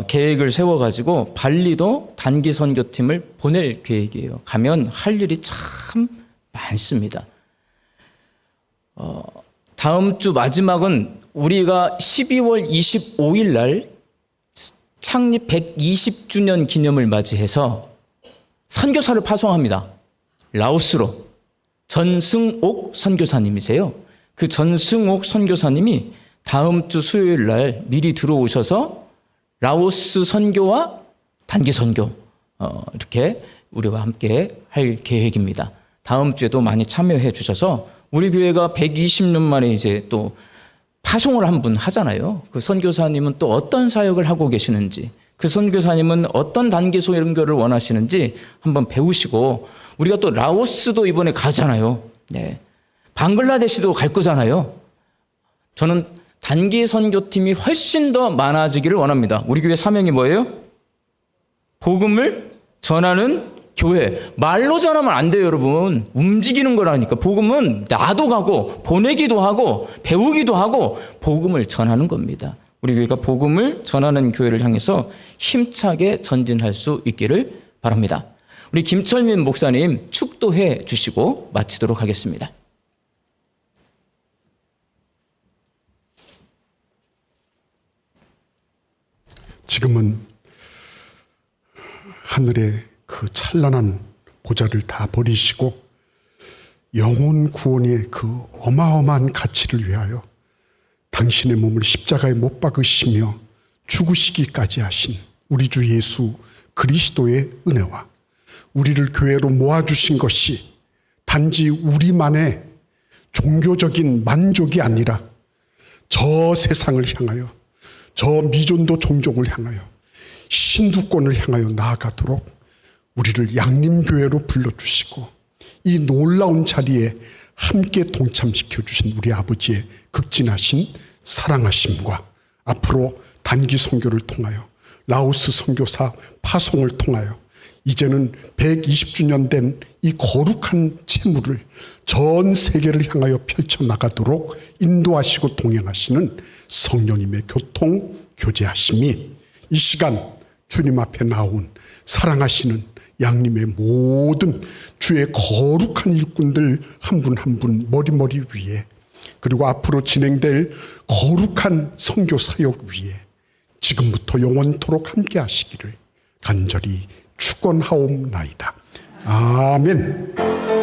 계획을 세워가지고 발리도 단기 선교팀을 보낼 계획이에요. 가면 할 일이 참 많습니다. 다음 주 마지막은 우리가 12월 25일 날 창립 120주년 기념을 맞이해서 선교사를 파송합니다. 라오스로. 전승옥 선교사님이세요. 그 전승옥 선교사님이 다음 주 수요일 날 미리 들어오셔서 라오스 선교와 단기 선교 이렇게 우리와 함께 할 계획입니다. 다음 주에도 많이 참여해 주셔서 우리 교회가 120년 만에 이제 또 파송을 한 분 하잖아요. 그 선교사님은 또 어떤 사역을 하고 계시는지, 그 선교사님은 어떤 단기 선교를 원하시는지 한번 배우시고, 우리가 또 라오스도 이번에 가잖아요. 네. 방글라데시도 갈 거잖아요. 저는 단기 선교팀이 훨씬 더 많아지기를 원합니다. 우리 교회 사명이 뭐예요? 복음을 전하는 교회. 말로 전하면 안 돼요, 여러분. 움직이는 거라니까. 복음은 나도 가고 보내기도 하고 배우기도 하고 복음을 전하는 겁니다. 우리 교회가 복음을 전하는 교회를 향해서 힘차게 전진할 수 있기를 바랍니다. 우리 김철민 목사님 축도해 주시고 마치도록 하겠습니다. 지금은 하늘의 그 찬란한 보좌를 다 버리시고 영혼 구원의 그 어마어마한 가치를 위하여 당신의 몸을 십자가에 못 박으시며 죽으시기까지 하신 우리 주 예수 그리스도의 은혜와 우리를 교회로 모아주신 것이 단지 우리만의 종교적인 만족이 아니라 저 세상을 향하여, 저 미존도 종족을 향하여, 신두권을 향하여 나아가도록 우리를 양림교회로 불러주시고 이 놀라운 자리에 함께 동참시켜 주신 우리 아버지의 극진하신 사랑하심과 앞으로 단기 선교를 통하여 라오스 선교사 파송을 통하여 이제는 120주년 된 이 거룩한 채무를 전 세계를 향하여 펼쳐나가도록 인도하시고 동행하시는 성령님의 교통 교제하심이 이 시간 주님 앞에 나온 사랑하시는 양님의 모든 주의 거룩한 일꾼들 한 분 한 분 머리머리 위에, 그리고 앞으로 진행될 거룩한 선교 사역 위에 지금부터 영원토록 함께 하시기를 간절히 축원하옵나이다. 아멘.